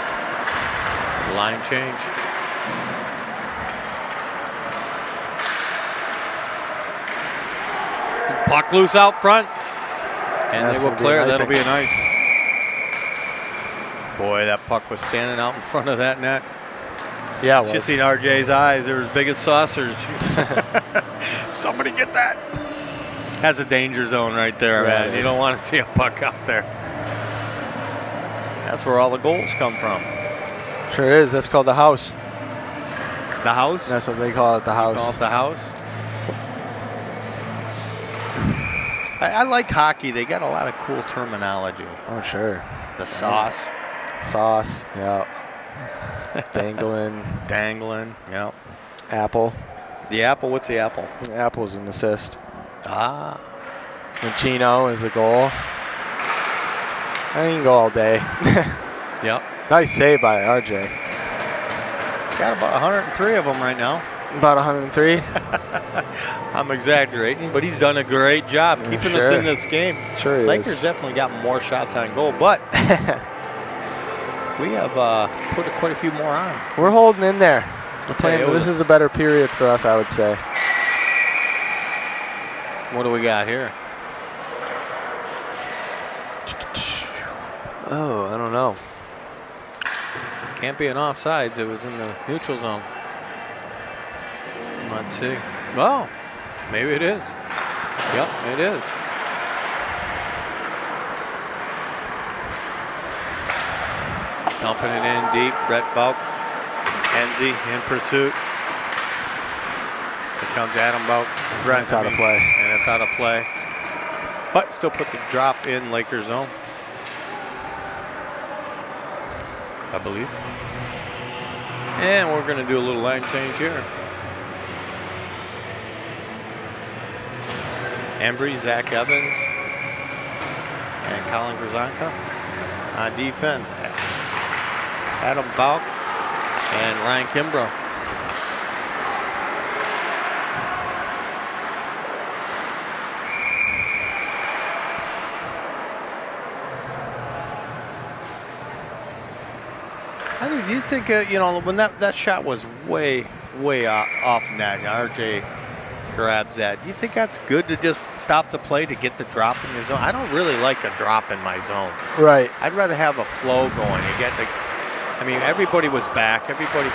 Line change. Puck loose out front. And they will clear. That'll be a nice. Boy, that puck was standing out in front of that net. Yeah, it was. You should see RJ's eyes. They were as big as saucers. Somebody get that. That's a danger zone right there, man. You don't want to see a puck out there. That's where all the goals come from. Sure is. That's called the house. The house? That's what they call it, the house. They call it the house? I like hockey. They got a lot of cool terminology. Oh, sure. The sauce. Sauce, yeah. Dangling. Dangling, yeah. Apple. The apple, what's the apple? The apple's an assist. Ah. Machino is a goal. I can go all day. Yep. Nice save by RJ. Got about 103 of them right now. About 103? I'm exaggerating, but he's done a great job keeping us in this game. Sure he Lakers definitely got more shots on goal, but we have put quite a few more on. We're holding in there. This is a better period for us, I would say. What do we got here? Oh, I don't know. Can't be an offsides. It was in the neutral zone. Let's see. Well, maybe it is. Yep, it is. Dumping it in deep. Brett Bauk. Enzi in pursuit. Here comes Adam Bauk. Brett's out of play. And it's out of play. But still put the drop in Lakers zone, I believe. And we're going to do a little line change here. Embry, Zach Evans, and Colin Grzanka on defense. Adam Bauk and Ryan Kimbrough. How do you think, when that shot was way off net, RJ grabs that. Do you think that's good to just stop the play to get the drop in your zone? I don't really like a drop in my zone. Right. I'd rather have a flow going. Everybody was back. Everybody.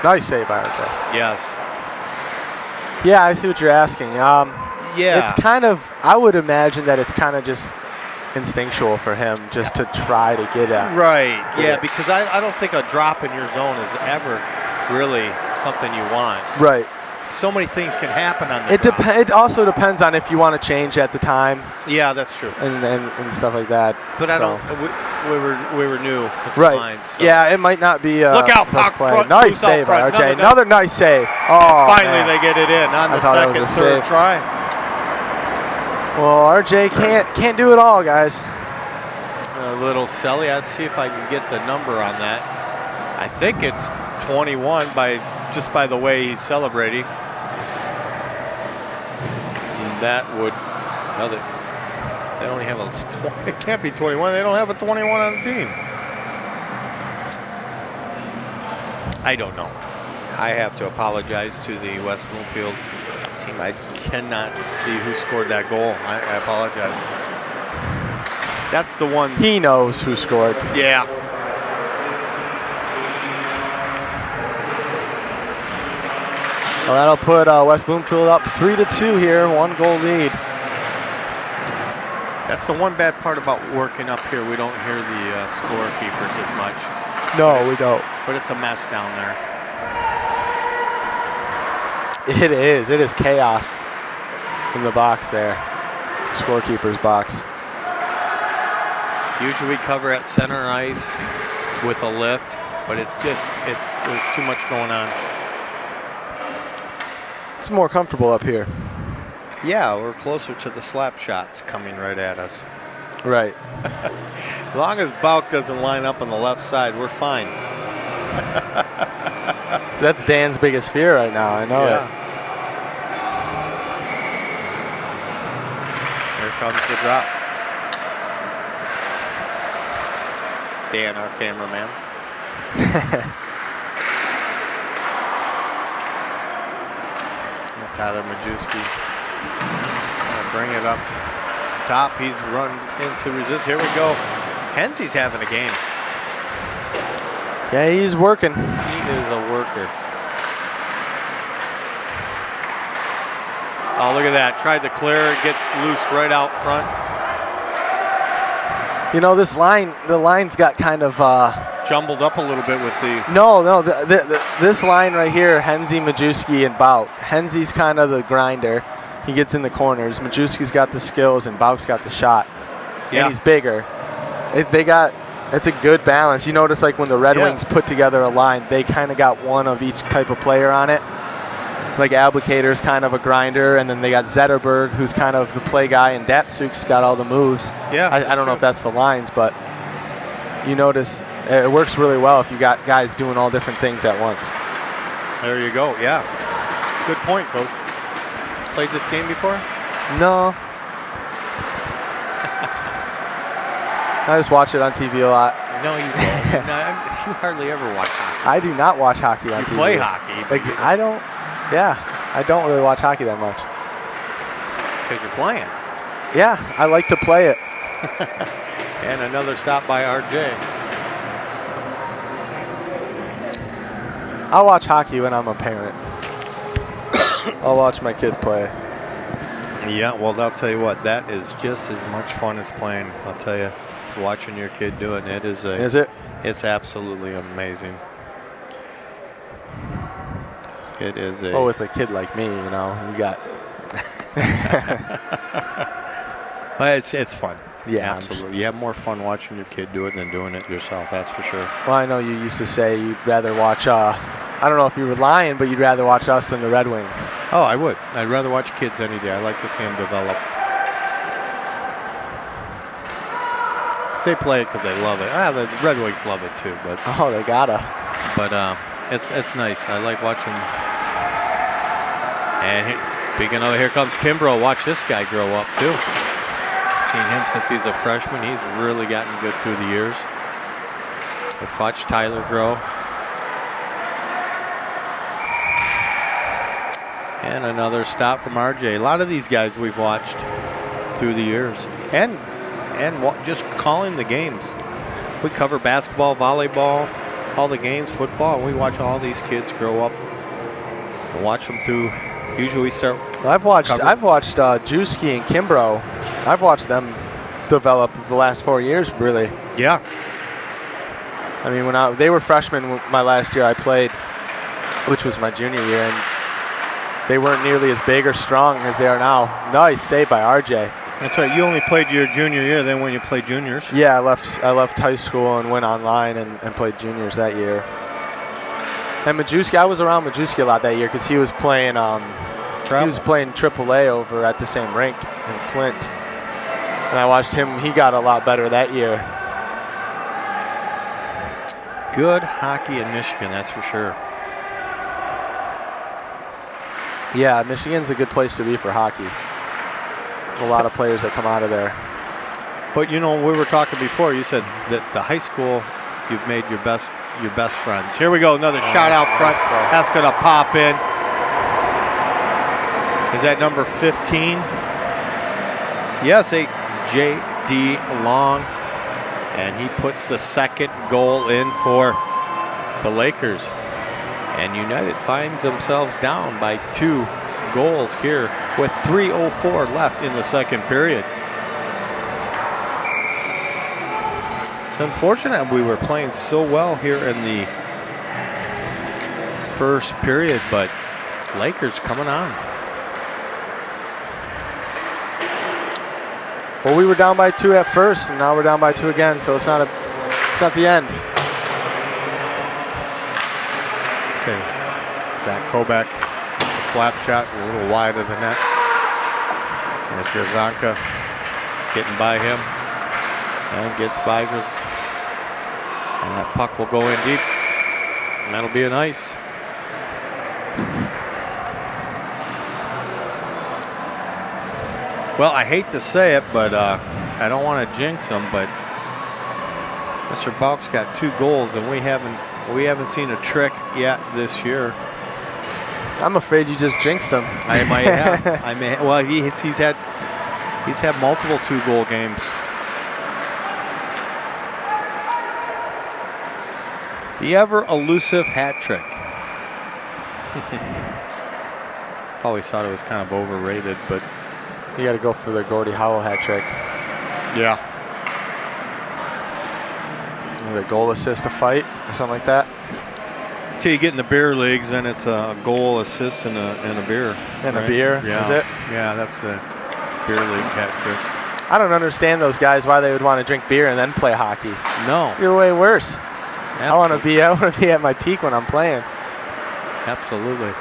Nice save by RJ. Yes. Yeah, I see what you're asking. Yeah. It's kind of, I would imagine that it's kind of just instinctual for him just to try to get at. Right. Yeah, because I don't think a drop in your zone is ever really something you want. Right. So many things can happen on the drop. It also depends on if you want to change at the time. Yeah, that's true. And stuff like that. But I don't. We were new with the right. lines, so. Yeah, it might not be. Look out, puck front. Nice save by RJ. Another nice save. Oh, finally, they get it in on the second, third try. Well, RJ can't do it all, guys. A little Selly. Let's see if I can get the number on that. I think it's 21 just by the way he's celebrating. And that would they only have it can't be 21. They don't have a 21 on the team. I don't know. I have to apologize to the West Bloomfield team. I cannot see who scored that goal. I apologize. That's the one. He knows who scored. Yeah. Well, that'll put West Bloomfield up 3-2 here, 1-goal lead. That's the one bad part about working up here. We don't hear the scorekeepers as much. No, we don't. But it's a mess down there. It is. It is chaos in the box there. Scorekeeper's box. Usually we cover at center ice with a lift, but there's too much going on. It's more comfortable up here. Yeah, we're closer to the slap shots coming right at us. Right. As long as Bauk doesn't line up on the left side, we're fine. That's Dan's biggest fear right now. I know it. Here comes the drop. Dan, our cameraman. Tyler Majewski. Bring it up top. He's run into resist. Here we go. Hensey's having a game. Yeah, he's working. He is a worker. Oh, look at that. Tried to clear. Gets loose right out front. You know, this line, the line's got kind of jumbled up a little bit with the... No, this line right here, Hensey, Majewski, and Bauk. Hensey's kind of the grinder. He gets in the corners. Majewski's got the skills, and Bauk's got the shot. Yeah. And he's bigger. It's a good balance. You notice, like, when the Red Wings put together a line, they kind of got one of each type of player on it. Like, Ablicator's kind of a grinder, and then they got Zetterberg, who's kind of the play guy, and Datsuk's got all the moves. Yeah, I don't know if that's the lines, but you notice it works really well if you got guys doing all different things at once. There you go, yeah. Good point, Coach. Played this game before? No. I just watch it on TV a lot. No, you don't. You hardly ever watch hockey. I do not watch hockey on TV. You play hockey. I don't. Yeah, I don't really watch hockey that much. Because you're playing. Yeah, I like to play it. And another stop by RJ. I'll watch hockey when I'm a parent. I'll watch my kid play. Yeah, well, I'll tell you what, that is just as much fun as playing. I'll tell you, watching your kid do it, it is a... Is it? It's absolutely amazing. It is a... Oh, with a kid like me, you know, you got... Well, it's fun. Yeah, absolutely. You have more fun watching your kid do it than doing it yourself, that's for sure. Well, I know you used to say you'd rather watch... I don't know if you were lying, but you'd rather watch us than the Red Wings. Oh, I would. I'd rather watch kids any day. I like to see them develop. They play it because they love it. The Red Wings love it too, but oh, they gotta. But it's nice. I like watching. And speaking of, here comes Kimbrough. Watch this guy grow up too. Seen him since he's a freshman. He's really gotten good through the years. I've watched Tyler grow. And another stop from RJ. A lot of these guys we've watched through the years. And just calling the games. We cover basketball, volleyball, all the games, football, and we watch all these kids grow up and watch them through. Usually we start. I've watched Juski and Kimbrough. I've watched them develop the last 4 years, really. Yeah. I mean, when they were freshmen my last year I played, which was my junior year, and they weren't nearly as big or strong as they are now. Nice save by RJ. That's right. You only played your junior year. Then when you played juniors. Yeah, I left high school and went online and played juniors that year. And Majewski, I was around Majewski a lot that year because he was playing AAA over at the same rink in Flint. And I watched him. He got a lot better that year. Good hockey in Michigan, that's for sure. Yeah, Michigan's a good place to be for hockey. There's a lot of players that come out of there. But you know, we were talking before. You said that the high school, you've made your best friends. Here we go, another shot out front. That's going to pop in. Is that number 15? Yes, a J.D. Long, and he puts the second goal in for the Lakers. And United finds themselves down by 2 goals here with 3:04 left in the second period. It's unfortunate we were playing so well here in the first period, but Lakers coming on. Well, we were down by 2 at first, and now we're down by 2 again, so it's not the end. Okay, Zach Kobach, the slap shot a little wide of the net. There's Grzanka getting by him and gets by Grzanka. And that puck will go in deep, and that'll be an ice. Well, I hate to say it, but I don't want to jinx him, but Mr. Bauk's got 2 goals, and we haven't seen a trick yet this year. I'm afraid you just jinxed him. I might have. Well, he's had multiple 2-goal games. The ever elusive hat trick. Always thought it was kind of overrated, but you got to go for the Gordie Howe hat trick. Yeah. The goal, assist, a fight, or something like that. Till you get in the beer leagues, then it's a goal, assist, and a beer. And right? a beer, yeah. is it? Yeah, that's the beer league hat trick. I don't understand those guys why they would want to drink beer and then play hockey. No. You're way worse. Absolutely. I want to be at my peak when I'm playing. Absolutely.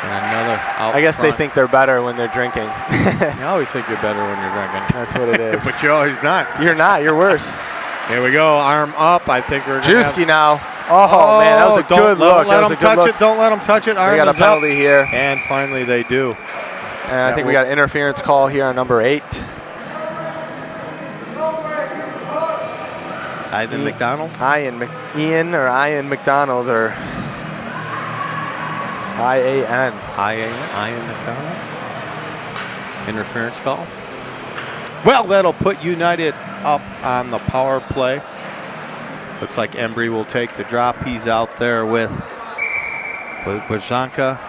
And another out I guess front. they think they're better when they're drinking. You always think you're better when you're drinking. That's what it is. But you're always not. You're not. You're worse. Here we go. Arm up. I think we're going to Juski now. Oh, man, that was a good look. Don't let them touch it. Don't let them touch it. Arm we got a penalty up. here. And finally they do. And I think we got an interference call here on number 8. Ivan McDonald? Ian McDonald, or IAN. Ian McDonald? Interference call. Well, that'll put United up on the power play. Looks like Embry will take the drop. He's out there with Grzanka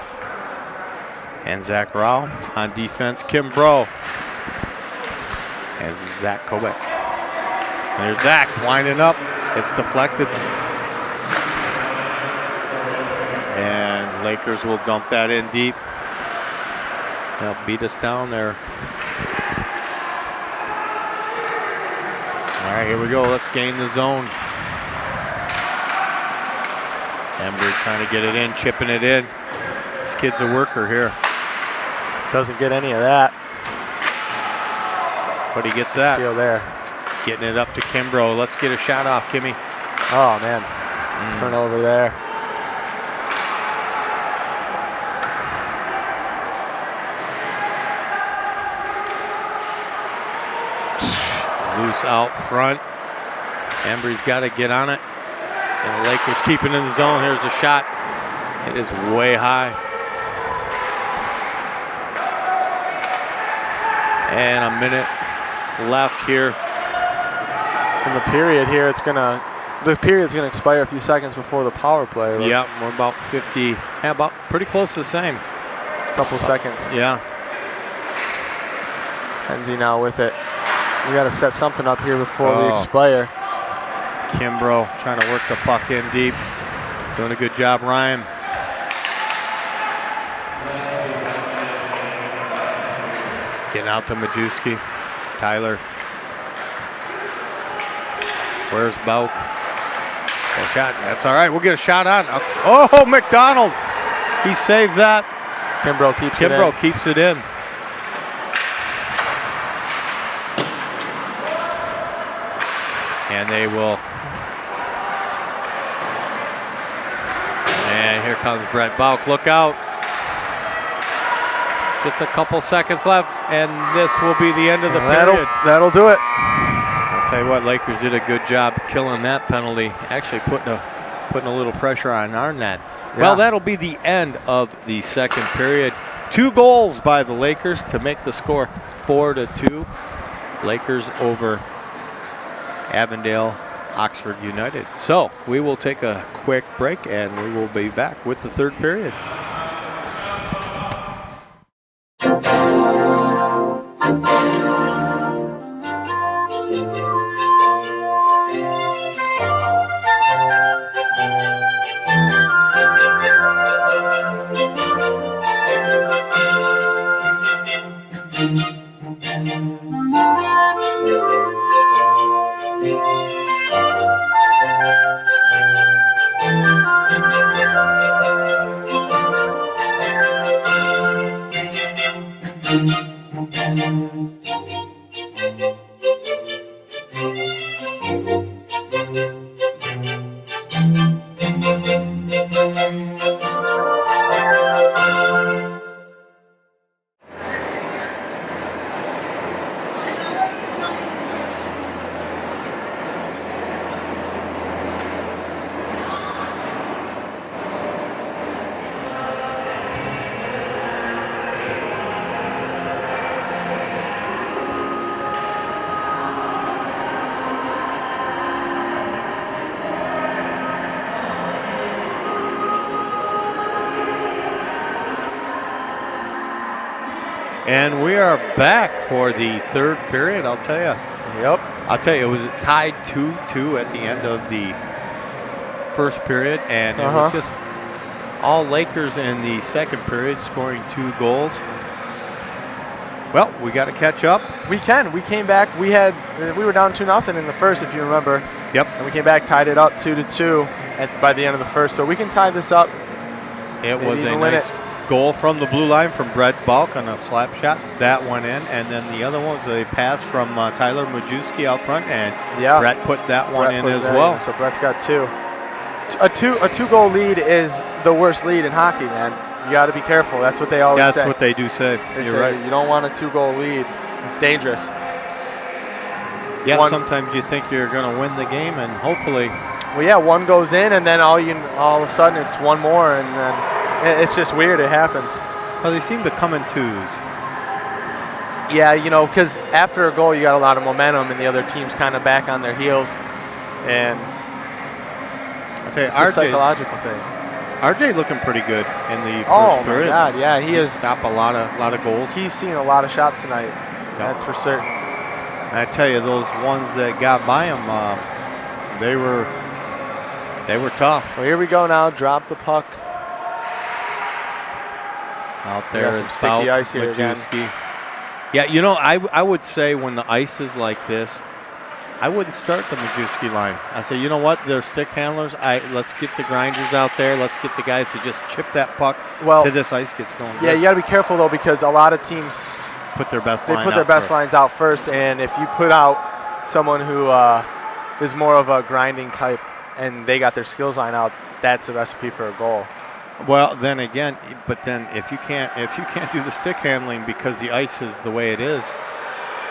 and Zach Rao. On defense, Kim Bro and Zach Kobach. There's Zach winding up. It's deflected. And Lakers will dump that in deep. They'll beat us down there. All right, here we go. Let's gain the zone. Embry trying to get it in, chipping it in. This kid's a worker here. Doesn't get any of that. But he gets that. Steal there. Getting it up to Kimbrough. Let's get a shot off, Kimmy. Oh, man. Turnover there. Loose out front. Embry's got to get on it. And the Lakers keeping in the zone. Here's a shot. It is way high. And a minute left here. In the period here, the period's gonna expire a few seconds before the power play. Yeah, we're about 50. Yeah, about pretty close to the same. Couple seconds. Yeah. Henze now with it. We got to set something up here before we expire. Kimbrough trying to work the puck in deep. Doing a good job, Ryan. Getting out to Majewski. Tyler. Where's Bauk? A shot. That's all right. We'll get a shot on. Oh, McDonald. He saves that. Kimbrough keeps it in. And they will. And here comes Brett Bauk. Look out. Just a couple seconds left, and this will be the end of the period. That'll do it. I'll tell you what, Lakers did a good job killing that penalty. Actually putting a little pressure on our net. Yeah. Well, that'll be the end of the second period. 2 goals by the Lakers to make the score 4-2. Lakers over Avondale Oxford United. So we will take a quick break and we will be back with the third period. And we are back for the third period, I'll tell you. Yep. I'll tell you, it was tied 2-2 at the end of the first period, and it was just all Lakers in the second period scoring 2 goals. Well, we got to catch up. We can. We came back. We were down 2-0 in the first, if you remember. Yep. And we came back, tied it up 2-2 by the end of the first. So we can tie this up. It was a nice goal from the blue line from Brett Balk on a slap shot. That went in. And then the other one was a pass from Tyler Majewski out front. And Brett put that one in as well. So Brett's got 2. A 2-goal lead is the worst lead in hockey, man. You got to be careful. That's what they always say. That's what they do say. You're say right. You don't want a 2-goal lead. It's dangerous. Yeah, sometimes you think you're going to win the game, and hopefully. Well, yeah, one goes in, and then all of a sudden it's one more, and then it's just weird. It happens. Well, they seem to come in twos. Yeah, because after a goal, you got a lot of momentum, and the other team's kind of back on their heels, and it's a psychological thing. RJ looking pretty good in the first period. Oh my God, yeah, he is. Stop a lot of goals. He's seen a lot of shots tonight. That's for certain. I tell you, those ones that got by him, they were tough. Well, here we go now. Drop the puck. Out there is sticky ice here Majewski. Yeah, I would say when the ice is like this, I wouldn't start the Majewski line. I say, you know what? They're stick handlers. Let's get the grinders out there. Let's get the guys to just chip that puck till this ice gets going. Yeah, you got to be careful, though, because a lot of teams put their best lines out first. And if you put out someone who is more of a grinding type and they got their skills line out, that's a recipe for a goal. Well, then again, if you can't do the stick handling because the ice is the way it is,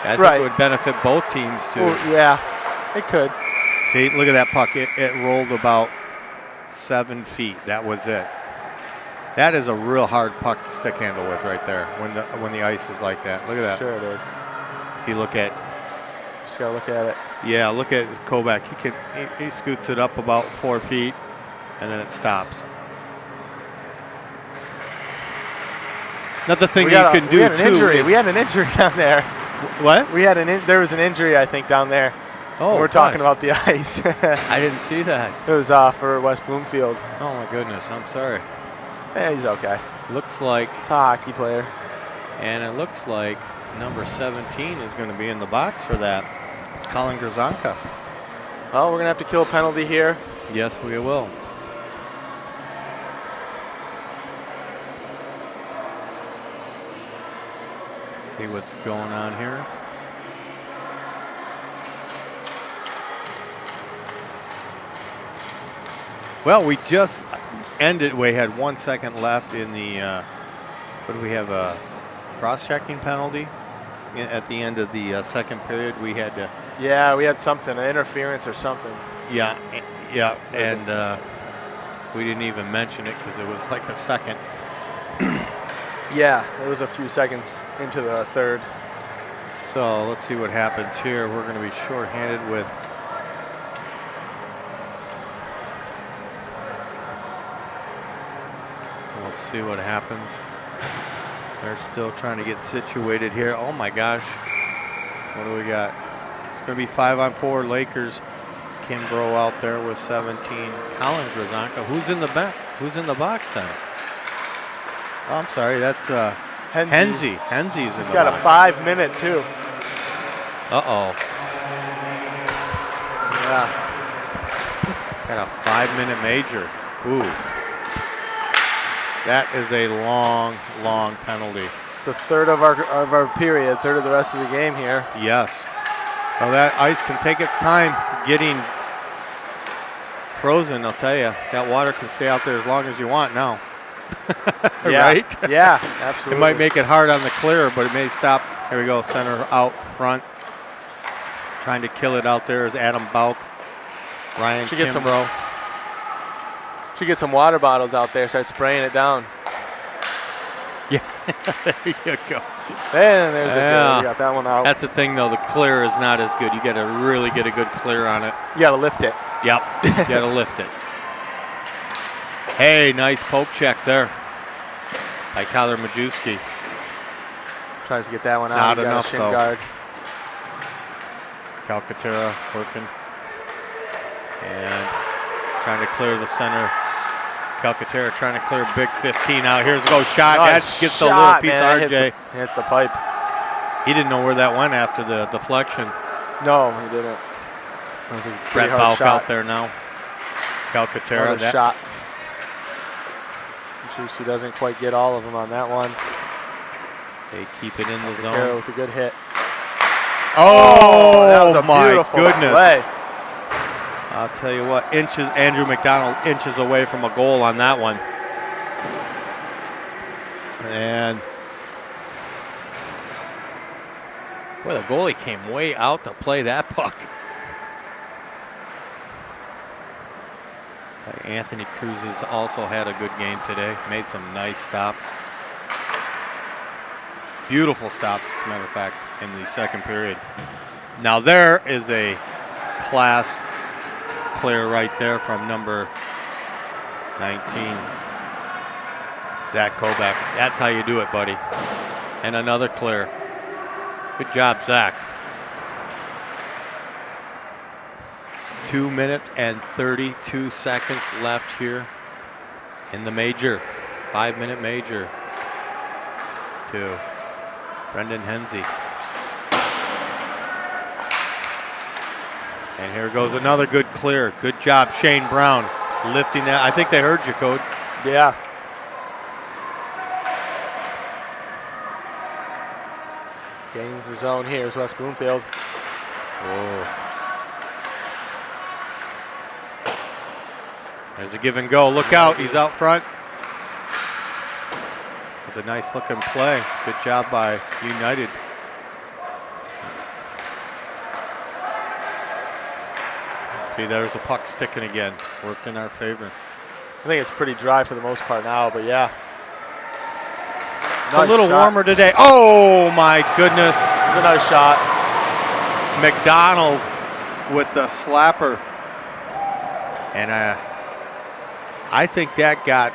I think it would benefit both teams too. Well, yeah, it could. See, look at that puck. It rolled about 7 feet. That was it. That is a real hard puck to stick handle with right there when the ice is like that. Look at that. Sure it is. If you look at, just gotta look at it. Yeah, look at Kovac. He scoots it up about 4 feet, and then it stops. Another thing you can do too. We had an injury down there. What? There was an injury, I think, down there. Oh, we're talking about the ice. I didn't see that. It was for West Bloomfield. Oh my goodness, I'm sorry. Yeah, he's okay. Looks like it's a hockey player. And it looks like number 17 is going to be in the box for that. Colin Grzanka. Well, we're going to have to kill a penalty here. Yes, we will. See what's going on here. Well, we just ended. We had 1 second left in the. What do we have? A cross-checking penalty at the end of the second period. We had to. Yeah, we had something, an interference or something. Yeah, and we didn't even mention it because it was like a second. Yeah, it was a few seconds into the third. So let's see what happens here. We're going to be shorthanded with see what happens. They're still trying to get situated here. Oh my gosh. What do we got? It's going to be 5-on-4 Lakers. Kimbrough out there with 17. Colin Grzanka. Who's in the back? Who's in the box then? Oh, I'm sorry. That's Henze. Henze's in the box. He's got a 5-minute too. Uh-oh. Yeah. Got a 5-minute major. Ooh. That is a long, long penalty. It's a third of our period, third of the rest of the game here. Yes. Well, that ice can take its time getting frozen, I'll tell you. That water can stay out there as long as you want now. Yeah. Right? Yeah, absolutely. It might make it hard on the clear, but it may stop. Here we go, center out front. Trying to kill it out there is Adam Bauk. Ryan Kimbrough. Should get some water bottles out there, start spraying it down. Yeah, there you go. And there's a good, we got that one out. That's the thing, though. The clear is not as good. You got to really get a good clear on it. You got to lift it. Yep, you got to lift it. Hey, nice poke check there by Tyler Majewski. Tries to get that one out. Not He got enough, a shin though. guard. Calcaterra working. And trying to clear the center. Calcaterra trying to clear big 15 out. Here's a go shot. Nice That gets shot, a little piece man. of RJ. Hits the pipe. He didn't know where that went after the deflection. No, he didn't. That was a Pretty Brett hard Bauk shot. out there now. Calcaterra. Another shot. Juicy doesn't quite get all of them on that one. They keep it in the Calcaterra zone. with a good hit. Oh, that was a my beautiful goodness. play. I'll tell you what, Andrew McDonald inches away from a goal on that one. And boy, the goalie came way out to play that puck. Anthony Cruz has also had a good game today. Made some nice stops. Beautiful stops, as a matter of fact, in the second period. Now there is a class clear right there from number 19. Zach Kovac. That's how you do it, buddy. And another clear. Good job, Zach. 2 minutes and 32 seconds left here in the major. 5-minute major to Brendan Henze. And here goes another good clear. Good job, Shane Brown, lifting that. I think they heard you, Code. Yeah. Gains the zone here is West Bloomfield. Oh. There's a give and go. Look out, he's out front. It's a nice looking play. Good job by United. See, there's the puck sticking again. Worked in our favor. I think it's pretty dry for the most part now, but yeah. It's a little warmer today. Oh my goodness. There's another shot. McDonald with the slapper. And I think that got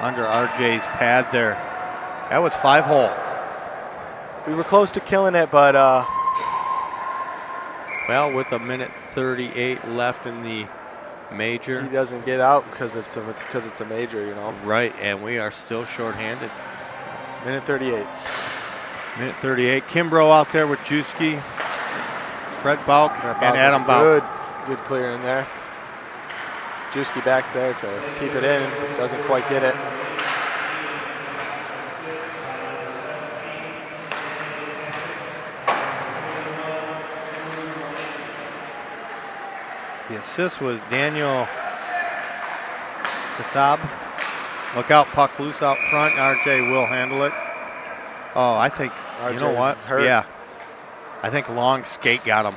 under RJ's pad there. That was 5-hole. We were close to killing it, but well, with a minute 38 left in the major. He doesn't get out because it's a major, you know. Right, and we are still shorthanded. Minute 38. Minute 38. Kimbrough out there with Juski, Brett Bauk, and Adam Bauk. Good clear in there. Juski back there to keep it in. Doesn't quite get it. The assist was Daniel Kasab. Look out, puck loose out front. RJ will handle it. Oh, I think, you know what? Hurt. Yeah. I think long skate got him.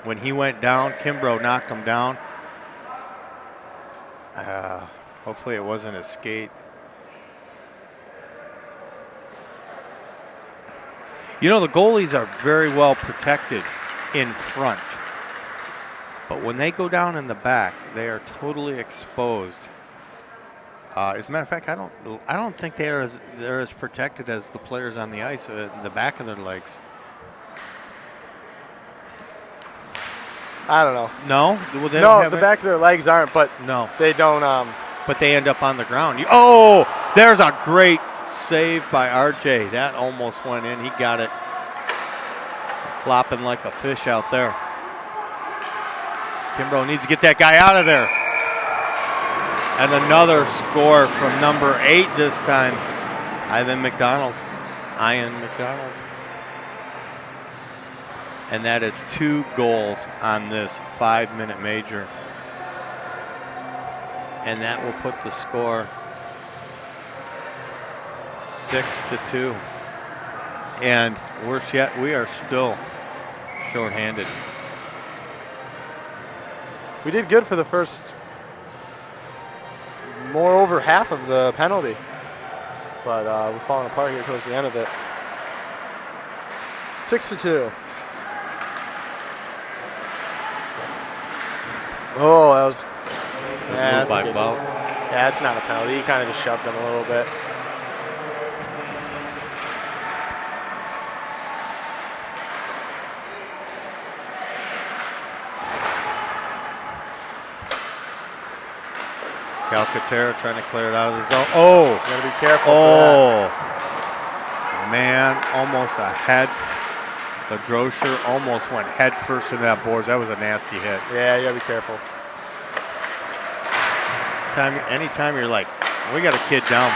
When he went down, Kimbrough knocked him down. Hopefully it wasn't a skate. You know, the goalies are very well protected in front. But when they go down in the back, they are totally exposed. As a matter of fact, I don't think they're as protected as the players on the ice in the back of their legs. I don't know. No? Well, they No, the back of their legs aren't, but no, they don't. but they end up on the ground. Oh, there's a great save by RJ. That almost went in. He got it. Flopping like a fish out there. Kimbrough needs to get that guy out of there. And another score from number 8 this time. Ian McDonald. And that is 2 goals on this 5-minute major. And that will put the score 6-2. And worse yet, we are still shorthanded. We did good for the first, more over half of the penalty. But we're falling apart here towards the end of it. 6-2. Oh, that was. Yeah, that's by a good Bout. Yeah, it's not a penalty. He kind of just shoved him a little bit. Calcaterra trying to clear it out of the zone. Oh! You gotta be careful. Oh! Man, almost a head. The Droscher almost went head first into that boards. That was a nasty hit. Yeah, you gotta be careful. Anytime you're like, we got a kid down.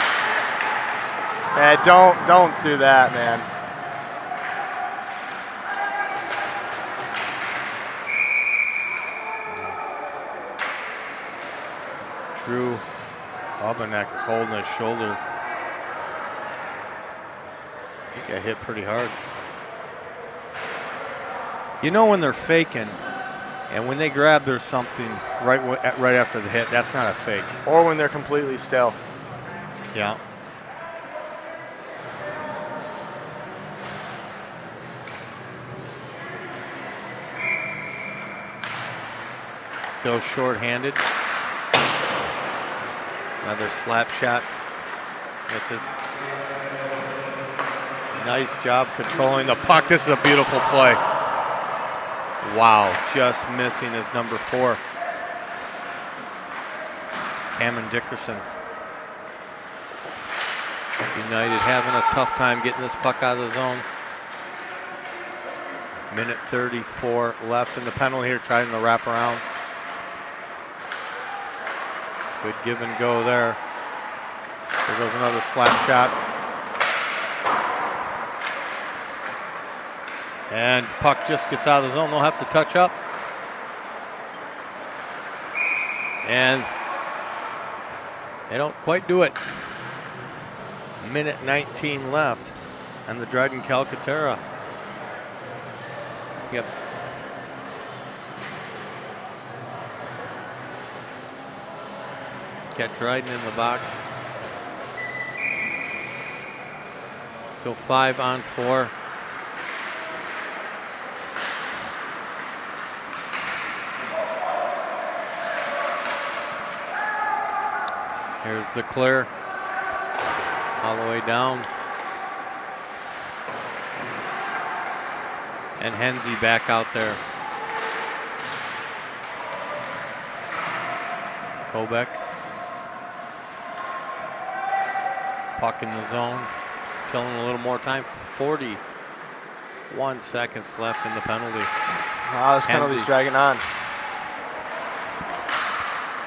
Yeah, don't do that, man. Drew Aubernack is holding his shoulder. He got hit pretty hard. You know when they're faking, and when they grab there's something right after the hit, that's not a fake. Or when they're completely still. Yeah. Still short-handed. Another slap shot. Misses. Nice job controlling the puck. This is a beautiful play. Wow, just missing his number 4. Cameron Dickerson. United having a tough time getting this puck out of the zone. Minute 34 left in the penalty here, trying to wrap around. Good give and go there. There goes another slap shot. And puck just gets out of the zone. They'll have to touch up. And they don't quite do it. Minute 19 left. And the Dryden Calcaterra. Yep. Got Dryden in the box. Still 5-on-4. Here's the clear. All the way down. And Hensey back out there. Kobeck. Puck in the zone. Killing a little more time. 41 seconds left in the penalty. Wow, this penalty's dragging on.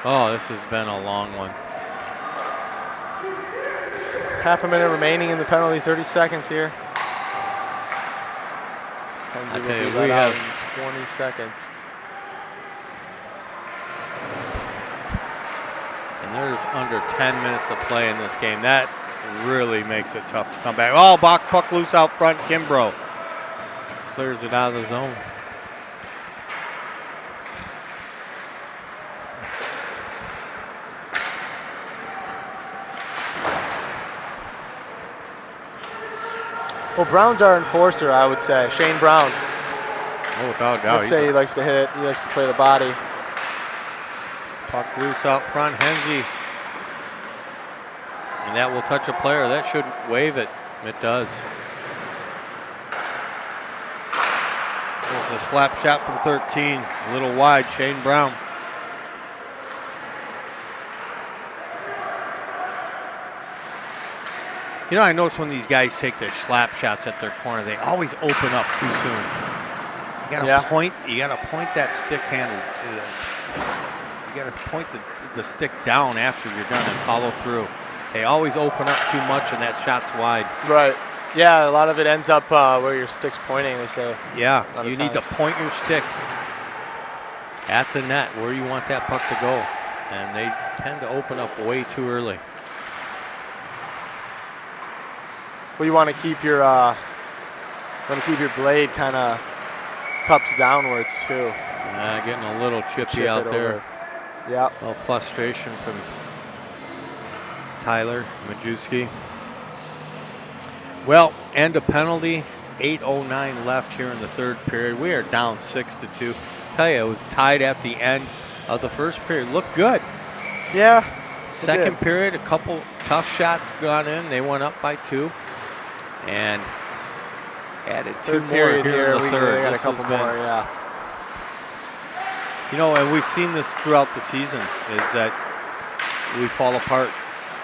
Oh, this has been a long one. Half a minute remaining in the penalty, 30 seconds here. I tell you, we have 20 seconds. And there's under 10 minutes to play in this game. That really makes it tough to come back. Oh, puck loose out front. Kimbrough clears it out of the zone. Well, Brown's our enforcer, I would say. Shane Brown. Oh, without a doubt. Let's say he likes to hit. He likes to play the body. Puck loose out front, Hensey. And that will touch a player. That should wave it. It does. There's a slap shot from 13. A little wide, Shane Brown. You know, I notice when these guys take their slap shots at their corner, they always open up too soon. You gotta point. You gotta point that stick handle. You gotta point the stick down after you're done and follow through. They always open up too much, and that shot's wide. Right. Yeah, a lot of it ends up where your stick's pointing, they say. Yeah, you need to point your stick at the net where you want that puck to go. And they tend to open up way too early. Well, you want to keep your blade kind of cups downwards too. Getting a little chippy out there. Yeah. A little frustration from Tyler Majewski. Well, end of penalty. 8:09 left here in the third period. We are down 6-2. Tell you, it was tied at the end of the first period. Looked good. Yeah. Second period, a couple tough shots gone in. They went up by 2. And added 2 more here in the third. We got a couple more, yeah. You know, and we've seen this throughout the season, is that we fall apart.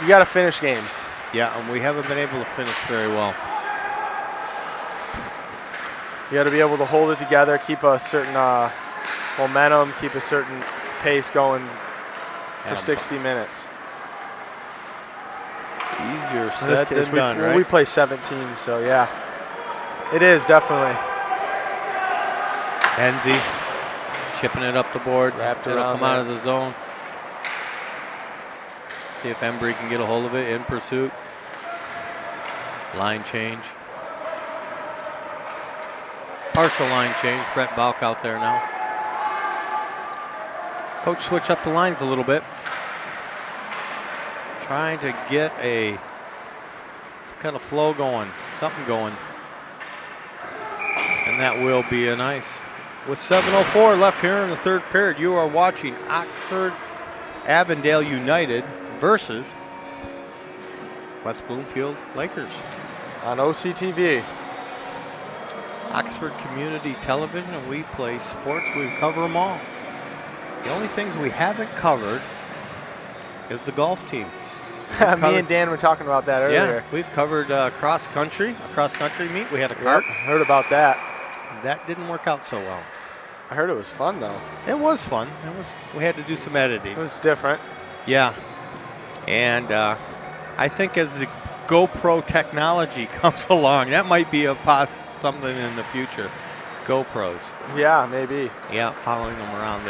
You got to finish games. Yeah, and we haven't been able to finish very well. You got to be able to hold it together, keep a certain momentum, keep a certain pace going for 60 minutes. Easier said than done, right? We play 17, so yeah. It is, definitely. Hensey chipping it up the boards. It'll come out of the zone. See if Embry can get a hold of it in pursuit. Line change. Partial line change. Brett Balk out there now. Coach switch up the lines a little bit. Trying to get some kind of flow going, something going. And that will be a nice. With 7:04 left here in the third period, you are watching Oxford Avondale United versus West Bloomfield Lakers. On OCTV. Oxford Community Television, and we play sports. We cover them all. The only things we haven't covered is the golf team. Me and Dan were talking about that earlier. Yeah, we've covered cross country meet. We had a cart. Yep, heard about that. That didn't work out so well. I heard it was fun though. It was fun. We had to do some editing. It was different. Yeah, and I think as the GoPro technology comes along, that might be something in the future. GoPros. Yeah, maybe. Yeah, following them around.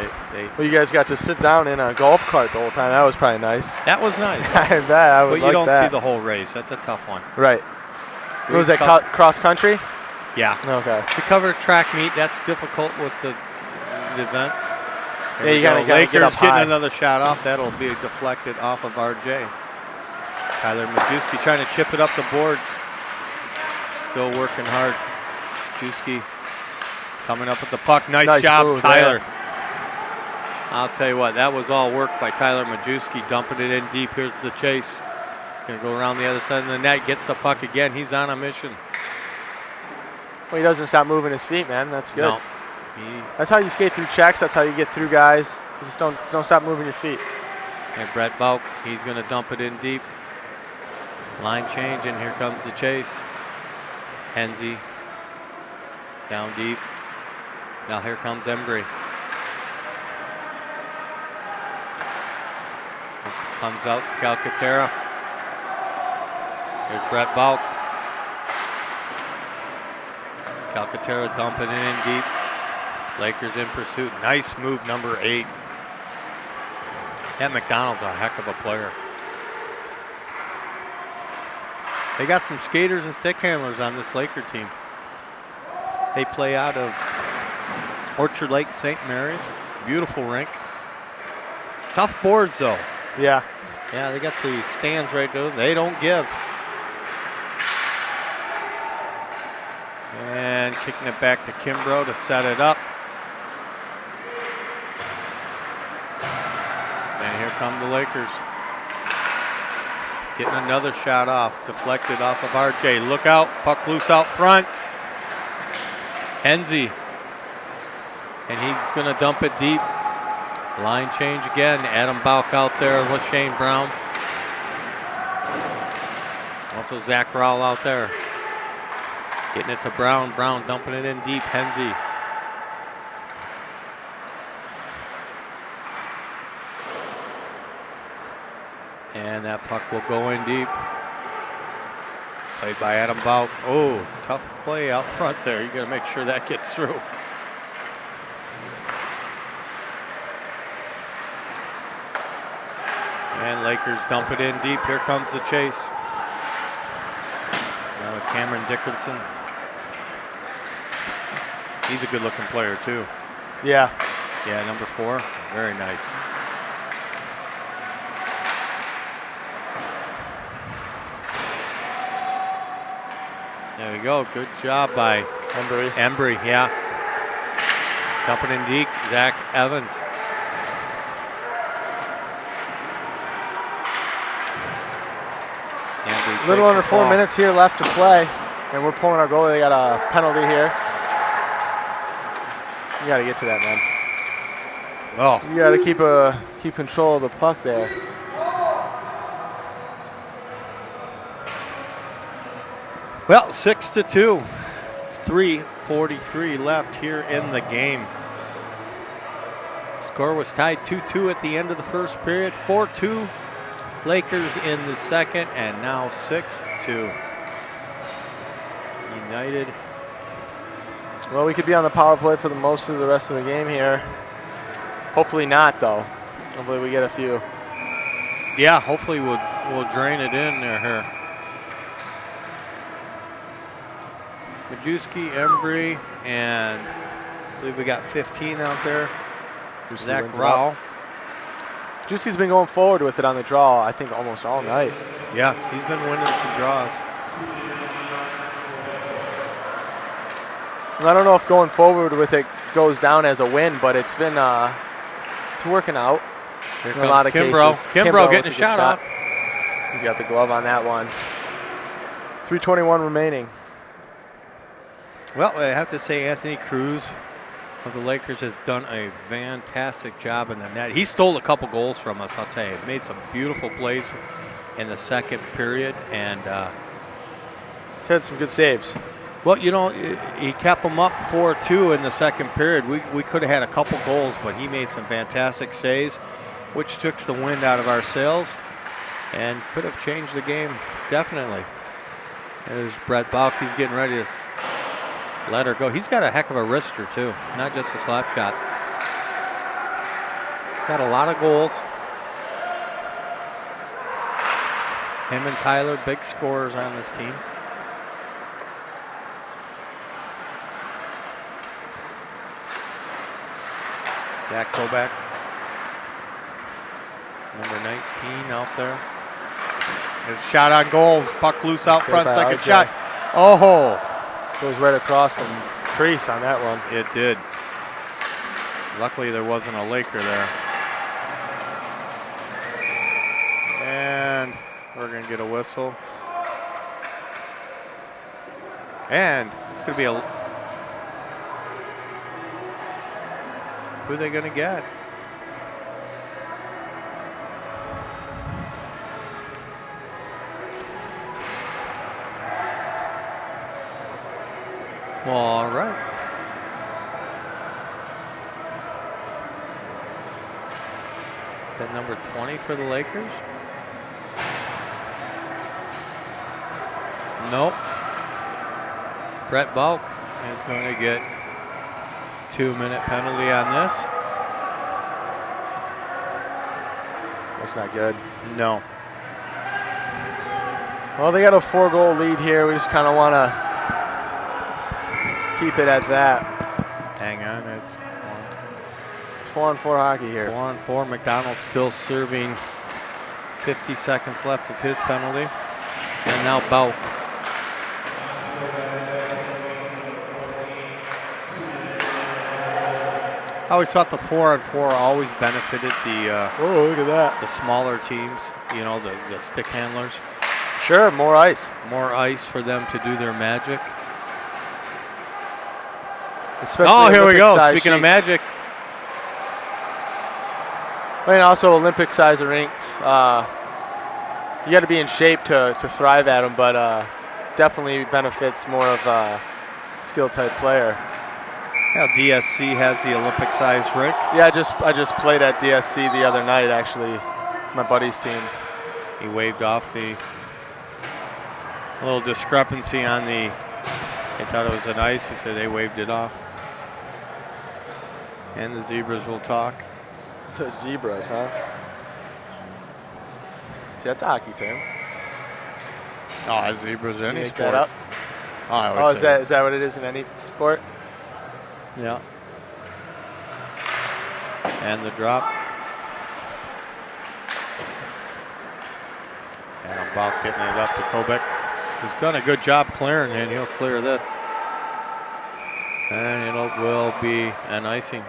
Well, you guys got to sit down in a golf cart the whole time. That was probably nice. That was nice. I bet. I would but you like don't that. see the whole race. That's a tough one. Right. Was that cross country? Yeah. Okay. We covered a track meet. That's difficult with the events. Yeah, you gotta Lakers get up high. getting another shot off. That'll be deflected off of RJ. Tyler Majewski trying to chip it up the boards. Still working hard. Majewski coming up with the puck. Nice job, move, Tyler. yeah. I'll tell you what, that was all work by Tyler Majewski, dumping it in deep. Here's the chase. He's going to go around the other side of the net, gets the puck again. He's on a mission. Well, he doesn't stop moving his feet, man. That's good. No. That's how you skate through checks. That's how you get through guys. You just don't stop moving your feet. And Brett Balk, he's going to dump it in deep. Line change, and here comes the chase. Hensey down deep. Now here comes Embry. Comes out to Calcaterra. Here's Brett Balk. Calcaterra dumping it in deep. Lakers in pursuit. Nice move, number 8. That McDonald's a heck of a player. They got some skaters and stick handlers on this Laker team. They play out of Orchard Lake, St. Mary's. Beautiful rink. Tough boards, though. Yeah. Yeah, they got the stands right there. They don't give. And kicking it back to Kimbrough to set it up. And here come the Lakers. Getting another shot off, deflected off of RJ. Look out, puck loose out front. Henze. And he's gonna dump it deep. Line change again. Adam Bauk out there with Shane Brown. Also Zach Rowell out there. Getting it to Brown. Brown dumping it in deep. Henze. And that puck will go in deep. Played by Adam Bauk. Oh, tough play out front there. You got to make sure that gets through. And Lakers dump it in deep. Here comes the chase. Now with Cameron Dickinson. He's a good looking player too. Yeah. Yeah, number 4. Very nice. There we go. Good job by Embry, yeah. Dumping in deep. Zach Evans. A little under 4 minutes here left to play, and we're pulling our goalie. They got a penalty here. You got to get to that, man. Oh. You got to keep control of the puck there. Well, 6-2. 3:43 left here in the game. Score was tied 2-2 at the end of the first period. 4-2 Lakers in the second, and now 6-2. United. Well, we could be on the power play for the most of the rest of the game here. Hopefully not, though. Hopefully we get a few. Yeah, hopefully we'll drain it in there here. Majewski, Embry, and I believe we got 15 out there. Zach Rowell. Majewski's been going forward with it on the draw, I think, almost all night. Yeah, he's been winning some draws. I don't know if going forward with it goes down as a win, but it's been it's working out. Here in a lot of Kimbrough. cases. Kimbrough getting a shot off. He's got the glove on that one. 3:21 remaining. Well, I have to say Anthony Cruz of the Lakers has done a fantastic job in the net. He stole a couple goals from us, I'll tell you. Made some beautiful plays in the second period, and he's had some good saves. Well, you know, he kept them up 4-2 in the second period. We could have had a couple goals, but he made some fantastic saves, which took the wind out of our sails and could have changed the game, definitely. There's Brett Bauk. He's getting ready to let her go. He's got a heck of a wrister, too, not just a slap shot. He's got a lot of goals. Him and Tyler, big scorers on this team. Zach Kovac, number 19 out there. There's a shot on goal. Puck loose out front, second shot. Oh! Goes right across the crease on that one. It did. Luckily, there wasn't a Laker there. And we're going to get a whistle. And it's going to be a... Who are they going to get? Well, all right. That number 20 for the Lakers? Nope. Brett Bauk is going to get 2-minute penalty on this. That's not good. No. Well, they got a 4-goal lead here. We just kind of want to keep it at that. Hang on, it's 4-on-4 hockey here. 4-on-4. McDonald still serving 50 seconds left of his penalty. And now Bauk. I always thought the 4-on-4 always benefited the Oh, look at that. the smaller teams, you know, the stick handlers. Sure, more ice. More ice for them to do their magic. Especially Here we go. Olympic-sized Speaking of sheets. magic. I mean, also Olympic-sized rinks. You got to be in shape to thrive at them, but definitely benefits more of a skill-type player. Yeah, DSC has the Olympic-sized rink. Yeah, I just played at DSC the other night, actually, my buddy's team. He waved off the little discrepancy on the, they thought it was an ice. He said they waved it off. And the Zebras will talk. The Zebras, huh? See, that's a hockey term. Oh, Zebras in any Make sport. that up? Oh, I Oh, always say is that what it is in any sport? yeah. And the drop. And about getting it up to Kobek, who's done a good job clearing, and he'll clear this. And it will be an icing.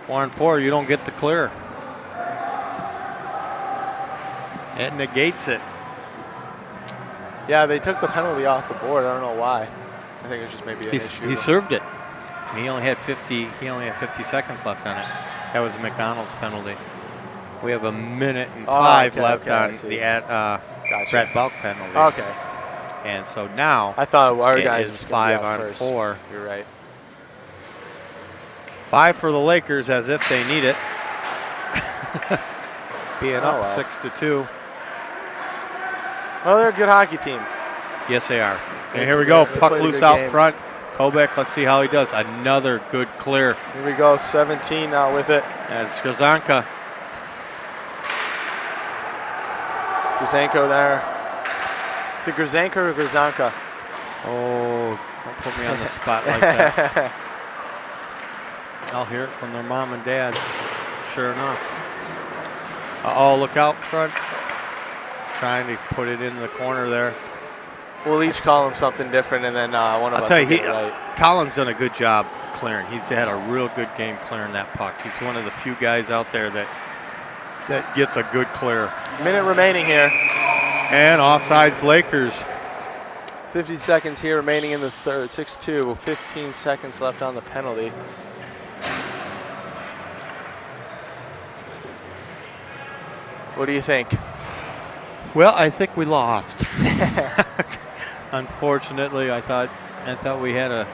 4-on-4, you don't get the clear. It negates it. Yeah, they took the penalty off the board. I don't know why. I think it was just maybe an issue. He served it. He only had 50. He only had 50 seconds left on it. That was a McDonald's penalty. We have 1:05 left on the Brett Bulk penalty. Okay. And so now I thought our it guys is was gonna be out 5-on-4. first. You're right. 5 for the Lakers, as if they need it. Being up well. 6-2. Well, they're a good hockey team. Yes, they are. And here we go. They Puck played a loose good out game. front. Kobek, let's see how he does. Another good clear. Here we go. 17 now with it. As Grzanka. Grzanko there. Is it Grzanko or Grzanka? Oh, don't put me on the spot like that. I'll hear it from their mom and dad. Sure enough. Uh-oh, look out front. Trying to put it in the corner there. We'll each call him something different, and then one of I'll us tell will you, get it right. Colin's done a good job clearing. He's had a real good game clearing that puck. He's one of the few guys out there that gets a good clear. Minute remaining here. And offsides Lakers. 50 seconds here remaining in the third. 6-2. 15 seconds left on the penalty. What do you think? Well, I think we lost. Unfortunately, I thought we had a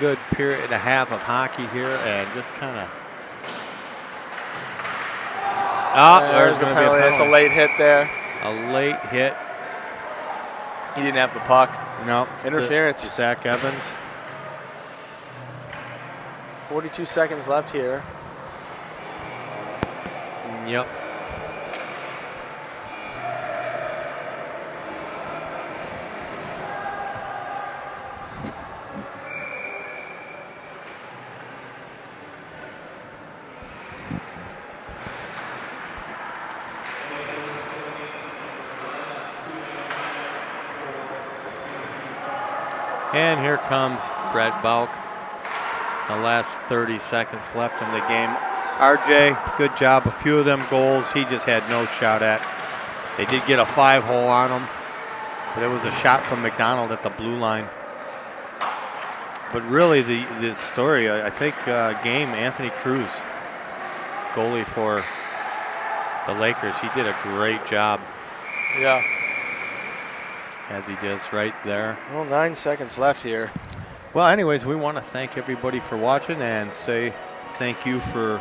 good period and a half of hockey here, and just kind of. There's going to be a penalty. That's a late hit there. A late hit. He didn't have the puck. No. Interference. Zach Evans. 42 seconds left here. Yep. And here comes Brett Balk. The last 30 seconds left in the game. RJ, good job. A few of them goals he just had no shot at. They did get a 5-hole on him, but it was a shot from McDonald at the blue line. But really, the story, I think, game, Anthony Cruz, goalie for the Lakers, he did a great job. Yeah. As he does right there. Well, 9 seconds left here. Well, anyways, we want to thank everybody for watching and say thank you for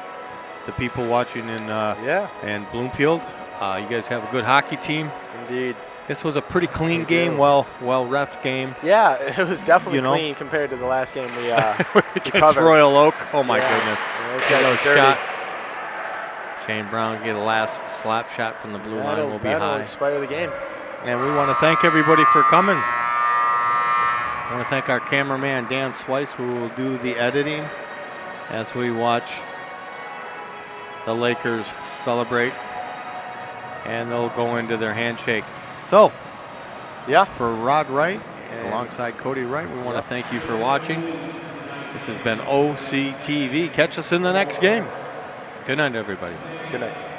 the people watching in Bloomfield. You guys have a good hockey team. Indeed. This was a pretty clean game, well ref game. Yeah, it was definitely clean compared to the last game we against covered. Royal Oak. Oh my goodness! Yeah, those guys are dirty. Shot. Shane Brown get a last slap shot from the blue line. Will be high. Inspire the game. And we want to thank everybody for coming. I want to thank our cameraman Dan Swice, who will do the editing as we watch the Lakers celebrate, and they'll go into their handshake. So, yeah, for Rod Wright, alongside Cody Wright, we want to thank you for watching. This has been OCTV. Catch us in the next game. Good night, everybody. Good night.